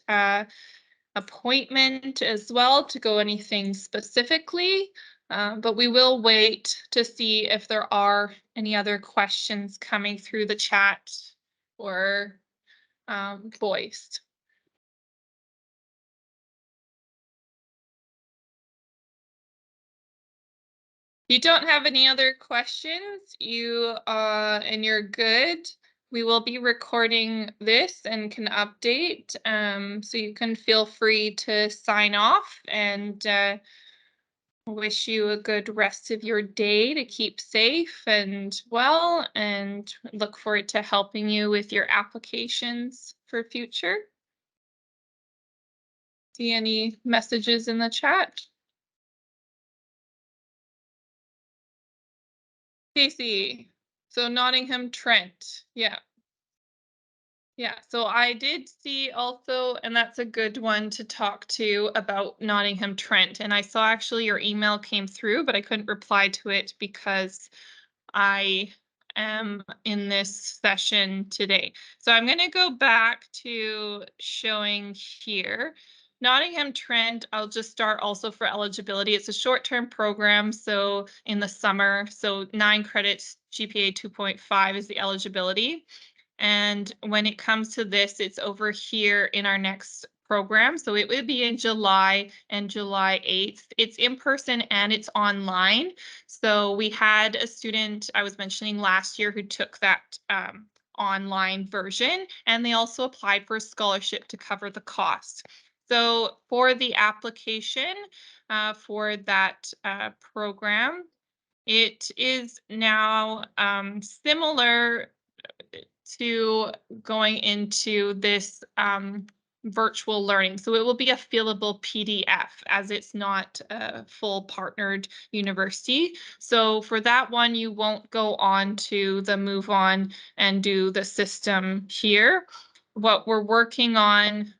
[SPEAKER 1] appointment as well to go anything specifically, but we will wait to see if there are any other questions coming through the chat or voiced. If you don't have any other questions, and you're good. We will be recording this and can update, so you can feel free to sign off, and wish you a good rest of your day to keep safe and well, and look forward to helping you with your applications for future. See any messages in the chat? Casey, so Nottingham Trent. Yeah. Yeah, so I did see also, and that's a good one to talk to about Nottingham Trent. And I saw actually your email came through, but I couldn't reply to it because I am in this session today. So I'm going to go back to showing here. Nottingham Trent, I'll just start also for eligibility. It's a short-term program, so in the summer, so 9 credits, GPA 2.5 is the eligibility. And when it comes to this, it's over here in our next program. So it would be in July and July 8th. It's in person and it's online. So we had a student I was mentioning last year who took that online version, and they also applied for a scholarship to cover the cost. So for the application for that program, it is now similar to going into this virtual learning. So it will be a fillable PDF as it's not a full partnered university. So for that one, you won't go on to the Move On and do the system here. What we're working on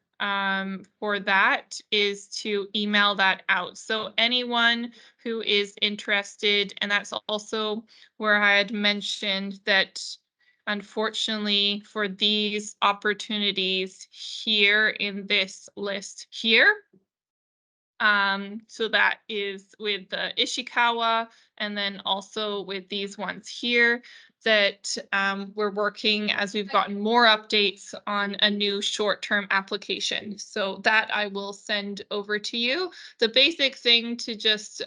[SPEAKER 1] for that is to email that out. So anyone who is interested, and that's also where I had mentioned that unfortunately for these opportunities here in this list here. So that is with the Ishikawa, and then also with these ones here that we're working as we've gotten more updates on a new short-term application. So that I will send over to you. The basic thing to just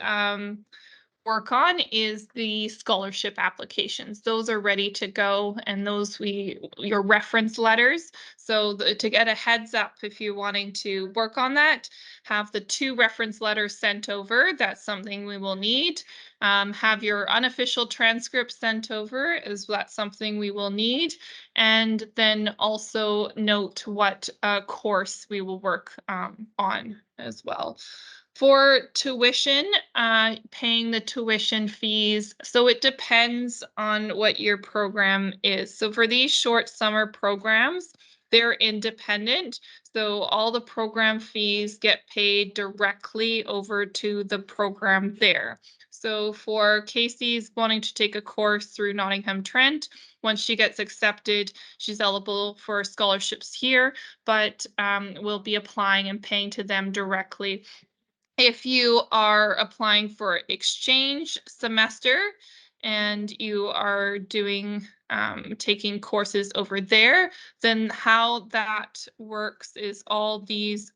[SPEAKER 1] work on is the scholarship applications. Those are ready to go, and those your reference letters. So to get a heads up, if you're wanting to work on that, have the 2 reference letters sent over. That's something we will need. Have your unofficial transcript sent over, is that something we will need. And then also note what course we will work on as well. For tuition, paying the tuition fees, so it depends on what your program is. So for these short summer programs, they're independent. So all the program fees get paid directly over to the program there. So for Casey's wanting to take a course through Nottingham Trent, once she gets accepted, she's eligible for scholarships here, but will be applying and paying to them directly. If you are applying for exchange semester and you are doing taking courses over there, then how that works is all these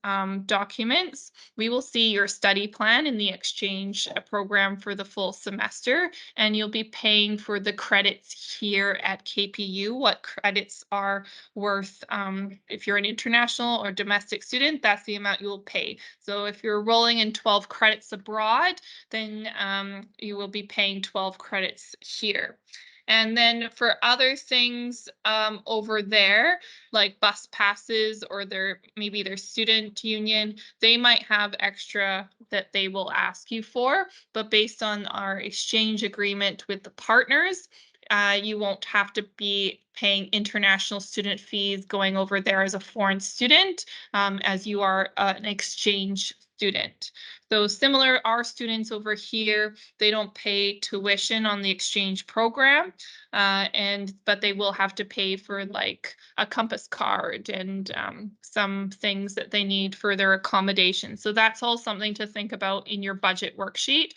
[SPEAKER 1] documents. We will see your study plan in the exchange program for the full semester, and you'll be paying for the credits here at KPU. What credits are worth, if you're an international or domestic student, that's the amount you will pay. So if you're rolling in 12 credits abroad, then you will be paying 12 credits here. And then for other things over there, like bus passes or maybe their student union, they might have extra that they will ask you for. But based on our exchange agreement with the partners, you won't have to be paying international student fees going over there as a foreign student, as you are an exchange student. So similar, our students over here, they don't pay tuition on the exchange program, but they will have to pay for like a compass card and some things that they need for their accommodation. So that's all something to think about in your budget worksheet.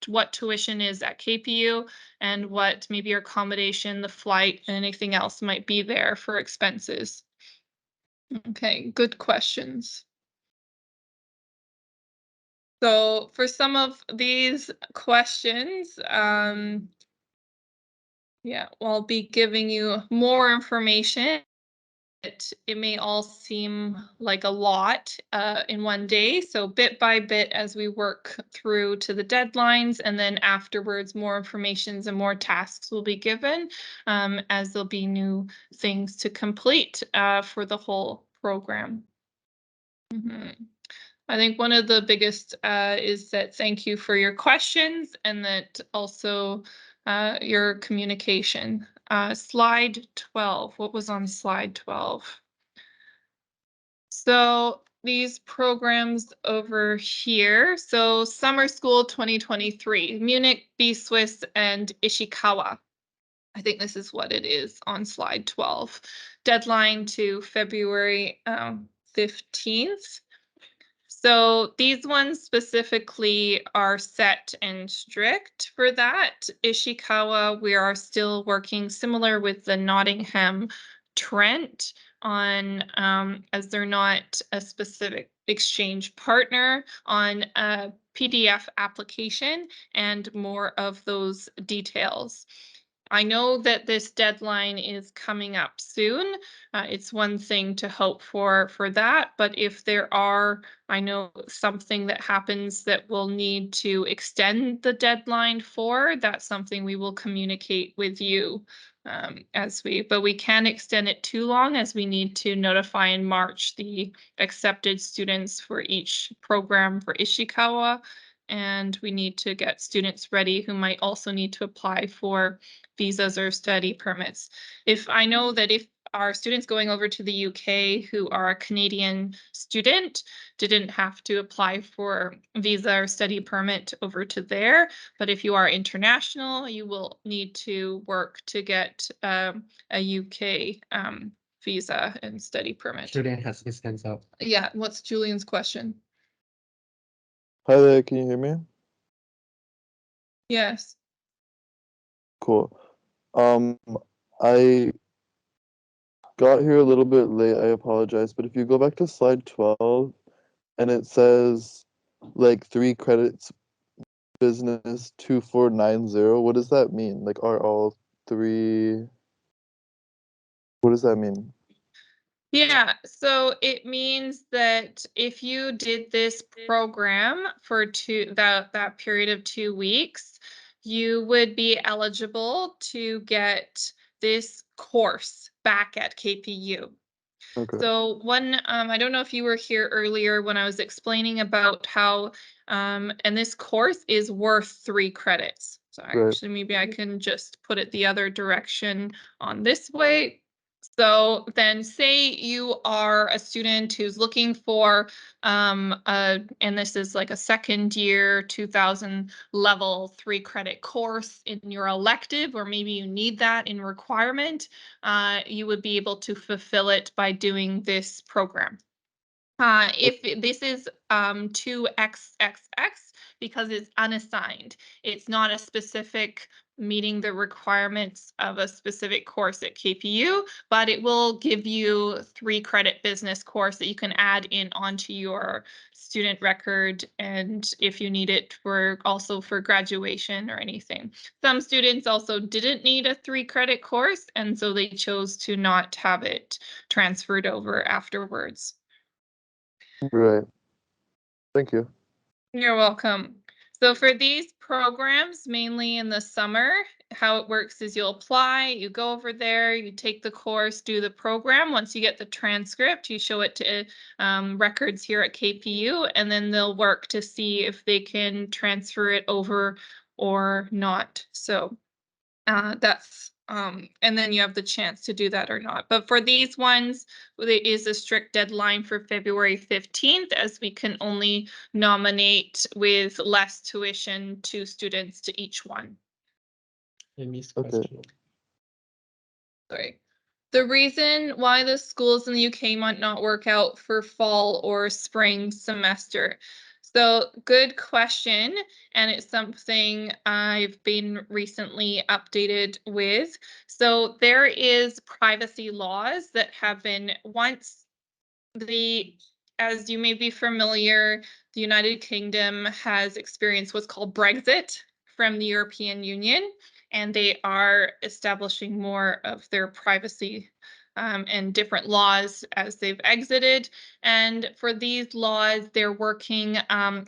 [SPEAKER 1] What tuition is at KPU and what maybe your accommodation, the flight, and anything else might be there for expenses. Okay, good questions. So for some of these questions, yeah, I'll be giving you more information. It may all seem like a lot in one day. So bit by bit as we work through to the deadlines, and then afterwards more informations and more tasks will be given as there'll be new things to complete for the whole program. Mhm. I think one of the biggest is that thank you for your questions and that also your communication. Slide 12. What was on slide 12? So these programs over here. So Summer School 2023, Munich, B-Swiss, and Ishikawa. I think this is what it is on slide 12. Deadline to February 15th. So these ones specifically are set and strict for that. Ishikawa, we are still working similar with the Nottingham Trent on, as they're not a specific exchange partner, on a PDF application and more of those details. I know that this deadline is coming up soon. It's one thing to hope for that, but if there are, I know something that happens that we'll need to extend the deadline for, that's something we will communicate with you but we can't extend it too long as we need to notify in March the accepted students for each program for Ishikawa. And we need to get students ready who might also need to apply for visas or study permits. If I know that if our students going over to the UK who are a Canadian student didn't have to apply for visa or study permit over to there. But if you are international, you will need to work to get a UK visa and study permit.
[SPEAKER 2] Julian has his hands up.
[SPEAKER 1] Yeah, what's Julian's question?
[SPEAKER 3] Hi there, can you hear me?
[SPEAKER 1] Yes.
[SPEAKER 3] Cool. I got here a little bit late, I apologize, but if you go back to slide 12 and it says like 3 credits business 2490, what does that mean? Like are all 3, what does that mean?
[SPEAKER 1] Yeah, so it means that if you did this program for that period of 2 weeks, you would be eligible to get this course back at KPU.
[SPEAKER 3] Okay,
[SPEAKER 1] So I don't know if you were here earlier when I was explaining about how, and this course is worth 3 credits. So
[SPEAKER 3] right.
[SPEAKER 1] actually, maybe I can just put it the other direction on this way. So then say you are a student who's looking for, and this is like a second year 2000 level 3 credit course in your elective, or maybe you need that in requirement, you would be able to fulfill it by doing this program. If this is 2XXX because it's unassigned, it's not a specific meeting the requirements of a specific course at KPU, but it will give you 3-credit business course that you can add in onto your student record, and if you need it for also for graduation or anything. Some students also didn't need a 3-credit course, and so they chose to not have it transferred over afterwards.
[SPEAKER 3] Right. Thank you.
[SPEAKER 1] You're welcome. So for these programs, mainly in the summer, how it works is you'll apply, you go over there, you take the course, do the program. Once you get the transcript, you show it to records here at KPU, and then they'll work to see if they can transfer it over or not. So that's and then you have the chance to do that or not. But for these ones, there is a strict deadline for February 15th, as we can only nominate with less tuition 2 students to each one.
[SPEAKER 2] Amy's
[SPEAKER 3] Okay.
[SPEAKER 2] question.
[SPEAKER 1] Sorry. The reason why the schools in the UK might not work out for fall or spring semester. So good question, and it's something I've been recently updated with. So there is privacy laws that have been once as you may be familiar, the United Kingdom has experienced what's called Brexit from the European Union, and they are establishing more of their privacy and different laws as they've exited. And for these laws, they're working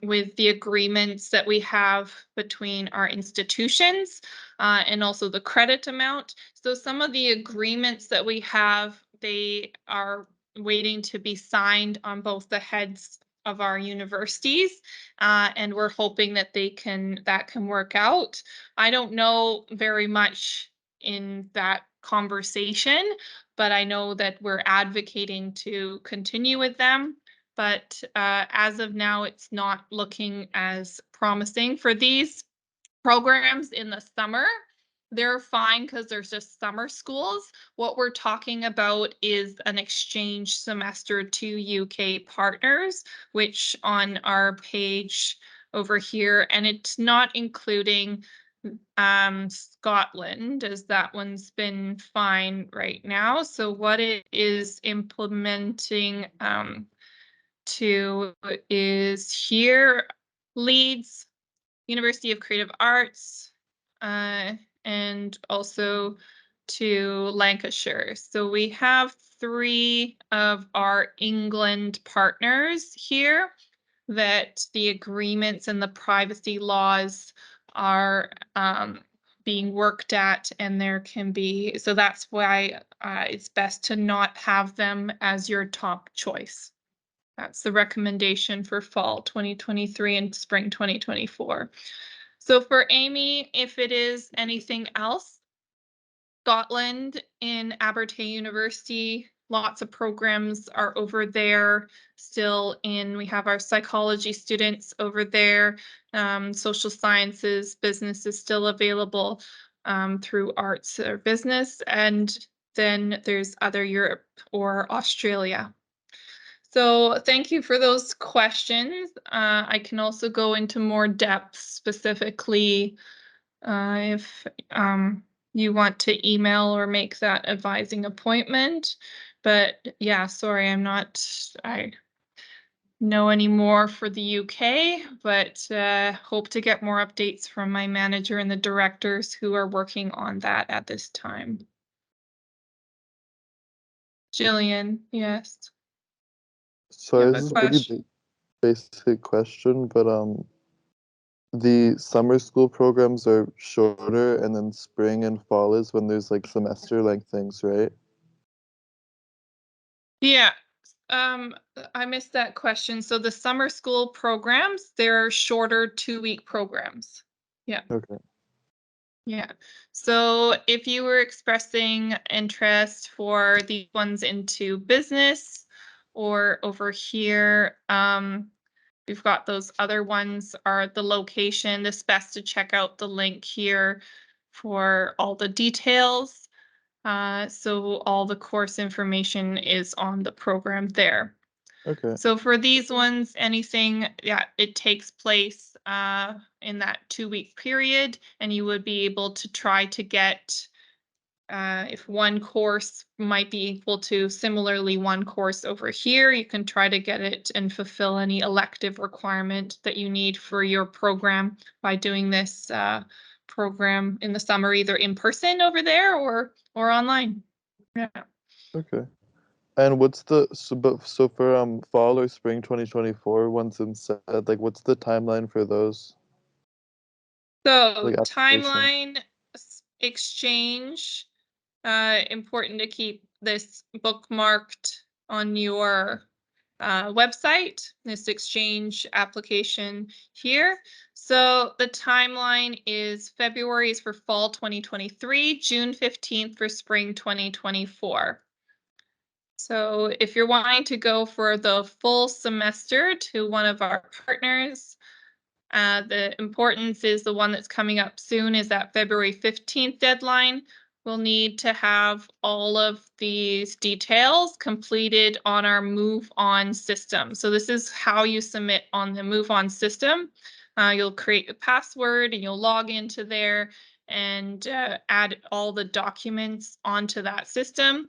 [SPEAKER 1] with the agreements that we have between our institutions and also the credit amount. So some of the agreements that we have, they are waiting to be signed on both the heads of our universities, and we're hoping that that can work out. I don't know very much in that conversation, but I know that we're advocating to continue with them. But as of now, it's not looking as promising for these programs in the summer. They're fine because there's just summer schools. What we're talking about is an exchange semester to UK partners, which on our page over here, and it's not including Scotland, as that one's been fine right now. So what it is implementing to is here, Leeds, University of Creative Arts, and also to Lancashire. So we have 3 of our England partners here that the agreements and the privacy laws are being worked at, and there can be, so that's why it's best to not have them as your top choice. That's the recommendation for fall 2023 and spring 2024. So for Amy, if it is anything else, Scotland in Abertay University, lots of programs are over there still we have our psychology students over there, social sciences, business is still available through arts or business, and then there's other Europe or Australia. So thank you for those questions. I can also go into more depth specifically if you want to email or make that advising appointment. But yeah, sorry, I know any more for the UK, but hope to get more updates from my manager and the directors who are working on that at this time. Jillian, yes.
[SPEAKER 3] Sorry,
[SPEAKER 1] Yeah,
[SPEAKER 3] this is a pretty basic question, but the summer school programs are shorter, and then spring and fall is when there's like semester length things, right?
[SPEAKER 1] Yeah. I missed that question. So the summer school programs, they're shorter 2-week programs. Yeah.
[SPEAKER 3] Okay.
[SPEAKER 1] Yeah. So if you were expressing interest for these ones into business or over here, we've got those other ones are the location. It's best to check out the link here for all the details. So all the course information is on the program there.
[SPEAKER 3] Okay.
[SPEAKER 1] So for these ones, anything, yeah, it takes place in that 2-week period, and you would be able to try to get, if one course might be equal to similarly one course over here, you can try to get it and fulfill any elective requirement that you need for your program by doing this program in the summer, either in person over there or online. Yeah.
[SPEAKER 3] Okay. And what's the so for fall or spring 2024 once instead, like what's the timeline for those?
[SPEAKER 1] So
[SPEAKER 3] Like application.
[SPEAKER 1] timeline exchange, important to keep this bookmarked on your website, this exchange application here. So the timeline is February is for fall 2023, June 15th for spring 2024. So if you're wanting to go for the full semester to one of our partners, the importance is the one that's coming up soon is that February 15th deadline. We'll need to have all of these details completed on our Move On system. So this is how you submit on the Move On system. You'll create a password and you'll log into there and add all the documents onto that system.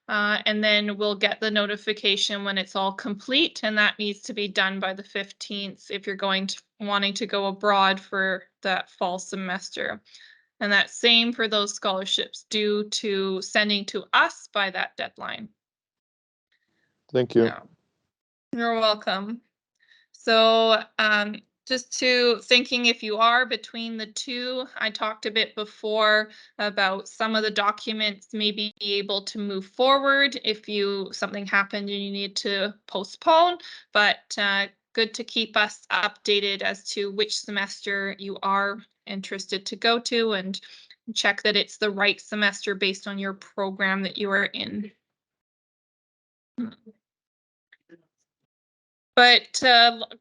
[SPEAKER 1] And then we'll get the notification when it's all complete, and that needs to be done by the 15th if you're wanting to go abroad for that fall semester. And that same for those scholarships due to sending to us by that deadline.
[SPEAKER 3] Thank you.
[SPEAKER 1] Yeah. You're welcome. So just to thinking if you are between the two, I talked a bit before about some of the documents may be able to move forward if something happened and you need to postpone, but good to keep us updated as to which semester you are interested to go to and check that it's the right semester based on your program that you are in. But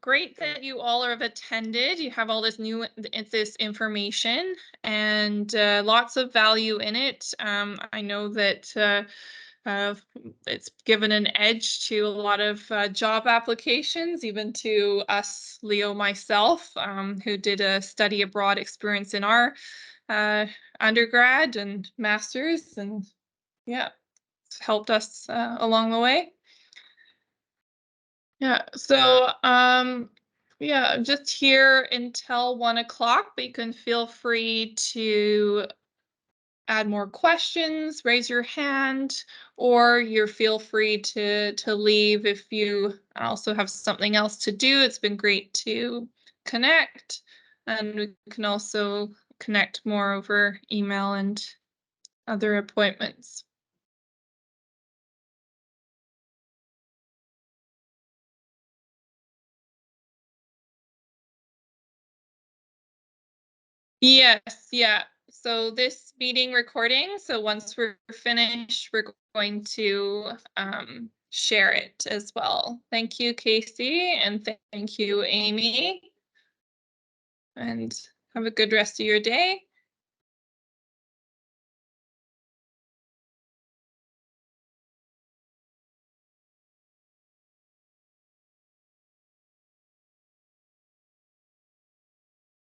[SPEAKER 1] great that you all have attended. You have all this information and lots of value in it. I know that it's given an edge to a lot of job applications, even to us, Leo, myself, who did a study abroad experience in our undergrad and master's, and yeah, it's helped us along the way. Yeah, so yeah, I'm just here until 1 o'clock, but you can feel free to add more questions, raise your hand, or you feel free to leave if you also have something else to do. It's been great to connect, and we can also connect more over email and other appointments. Yes, yeah. So this meeting recording, so once we're finished, we're going to share it as well. Thank you, Casey, and thank you, Amy. And have a good rest of your day.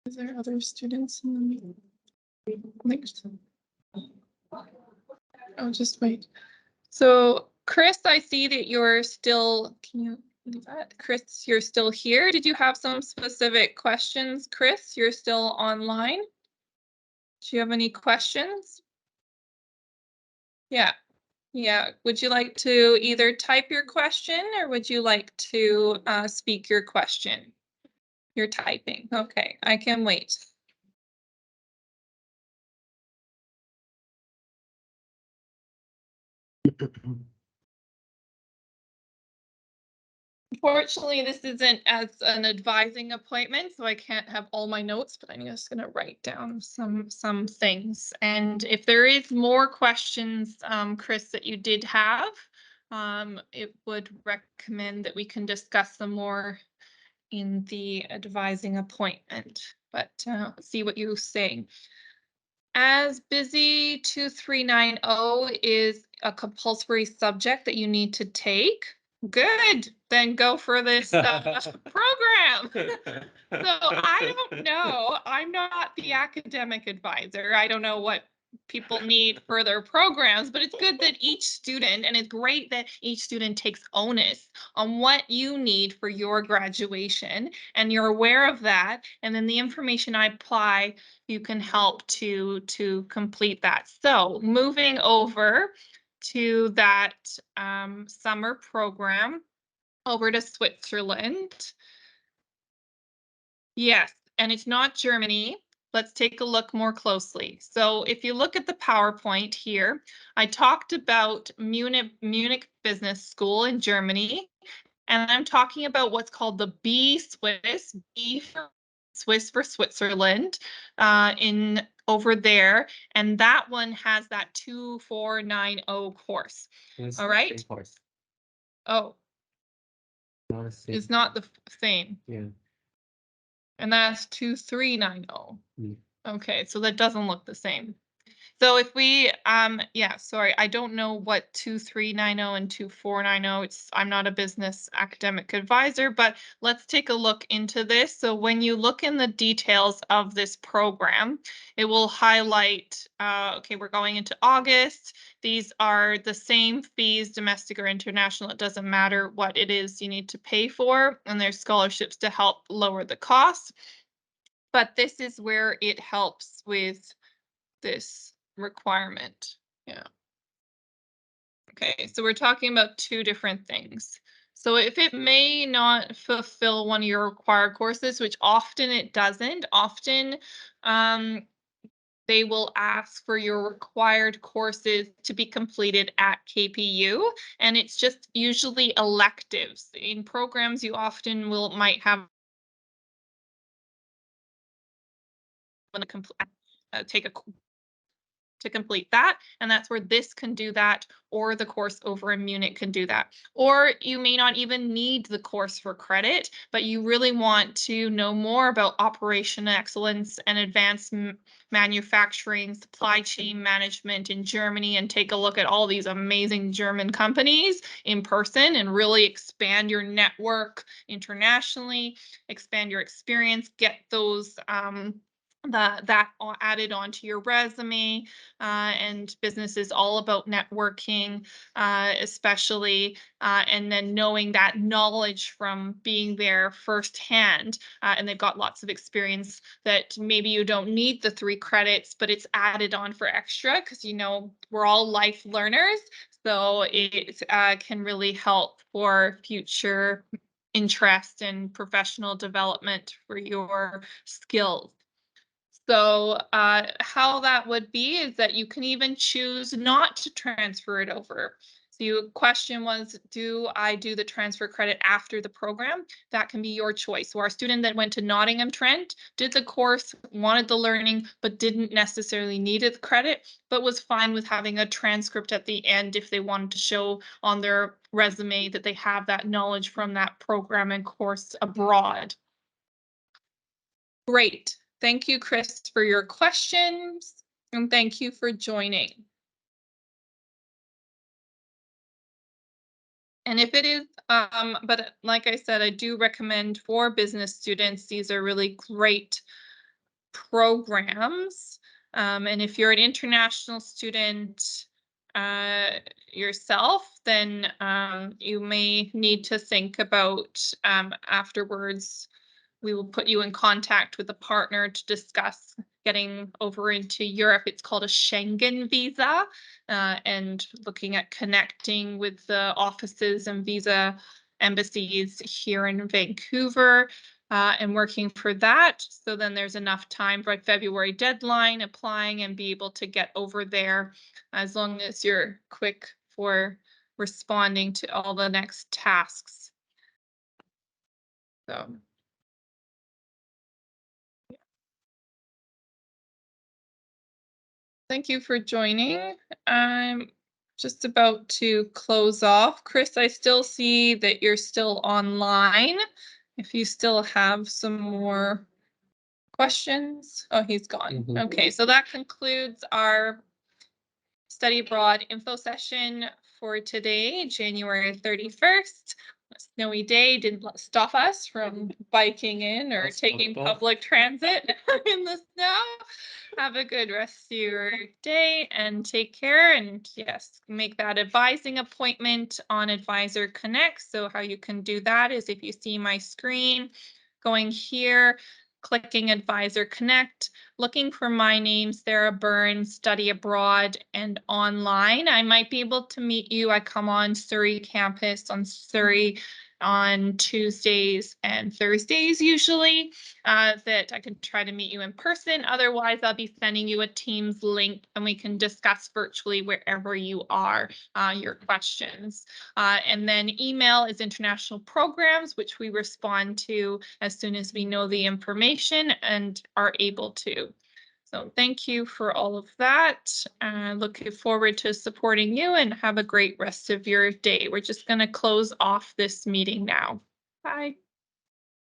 [SPEAKER 1] Is there other students in the meeting? Next. Oh, just wait. So Chris, I see that you're still, can you leave that? Chris, you're still here. Did you have some specific questions? Chris, you're still online. Do you have any questions? Yeah. Yeah. Would you like to either type your question or would you like to speak your question? You're typing. Okay, I can wait. Unfortunately, this isn't as an advising appointment, so I can't have all my notes, but I'm just going to write down some things. And if there is more questions, Chris, that you did have, it would recommend that we can discuss them more in the advising appointment. But see what you're saying. As busy 2390 is a compulsory subject that you need to take. Good. Then go for this program. So I don't know. I'm not the academic advisor. I don't know what people need for their programs, but it's good that each student, and it's great that each student takes onus on what you need for your graduation, and you're aware of that. And then the information I apply, you can help to complete that. So moving over to that summer program over to Switzerland. Yes, and it's not Germany. Let's take a look more closely. So if you look at the PowerPoint here, I talked about Munich Business School in Germany, and I'm talking about what's called the B Swiss, B for Swiss for Switzerland, in over there, and that one has that 2490 course.
[SPEAKER 2] It's
[SPEAKER 1] All
[SPEAKER 2] the
[SPEAKER 1] right.
[SPEAKER 2] same course.
[SPEAKER 1] Oh,
[SPEAKER 2] Not the same.
[SPEAKER 1] it's not the same.
[SPEAKER 2] Yeah.
[SPEAKER 1] And that's 2390.
[SPEAKER 2] Mm.
[SPEAKER 1] Okay, so that doesn't look the same. So if we, yeah, sorry, I don't know what 2390 and 2490. I'm not a business academic advisor, but let's take a look into this. So when you look in the details of this program, it will highlight, okay, we're going into August. These are the same fees, domestic or international. It doesn't matter what it is you need to pay for, and there's scholarships to help lower the cost. But this is where it helps with this requirement. Yeah. Okay, so we're talking about two different things. So if it may not fulfill one of your required courses, which often it doesn't, often they will ask for your required courses to be completed at KPU, and it's just usually electives. In programs, you often might have take a to complete that. And that's where this can do that, or the course over in Munich can do that. Or you may not even need the course for credit, but you really want to know more about operation excellence and advanced manufacturing, supply chain management in Germany, and take a look at all these amazing German companies in person and really expand your network internationally, expand your experience, get those that added onto your resume, and business is all about networking, especially, and then knowing that knowledge from being there firsthand, and they've got lots of experience that maybe you don't need the 3 credits, but it's added on for extra because, we're all life learners, so it can really help for future interest and professional development for your skills. So how that would be is that you can even choose not to transfer it over. So your question was, do I do the transfer credit after the program? That can be your choice. So our student that went to Nottingham Trent did the course, wanted the learning, but didn't necessarily need the credit, but was fine with having a transcript at the end if they wanted to show on their resume that they have that knowledge from that program and course abroad. Great. Thank you, Chris, for your questions, and thank you for joining. And if it is, but like I said, I do recommend for business students, these are really great programs. And if you're an international student yourself, then you may need to think about afterwards. We will put you in contact with a partner to discuss getting over into Europe. It's called a Schengen visa, and looking at connecting with the offices and visa embassies here in Vancouver, and working for that. So then there's enough time by February deadline applying and be able to get over there, as long as you're quick for responding to all the next tasks. So. Thank you for joining. I'm just about to close off. Chris, I still see that you're still online. If you still have some more questions. Oh, he's gone.
[SPEAKER 2] Mhm.
[SPEAKER 1] Okay, so that concludes our study abroad info session for for today, January 31st. A snowy day didn't stop us from biking in or
[SPEAKER 2] That's
[SPEAKER 1] taking
[SPEAKER 2] wonderful.
[SPEAKER 1] public transit in the snow. Have a good rest of your day and take care. And yes, make that advising appointment on Advisor Connect. So how you can do that is if you see my screen, going here, clicking Advisor Connect, looking for my name, Sarah Burns, Study Abroad, and online. I might be able to meet you. I come on Surrey campus on Surrey on Tuesdays and Thursdays usually, that I can try to meet you in person. Otherwise, I'll be sending you a Teams link and we can discuss virtually wherever you are your questions. And then email is international programs, which we respond to as soon as we know the information and are able to. So thank you for all of that. Looking forward to supporting you and have a great rest of your day. We're just going to close off this meeting now. Bye.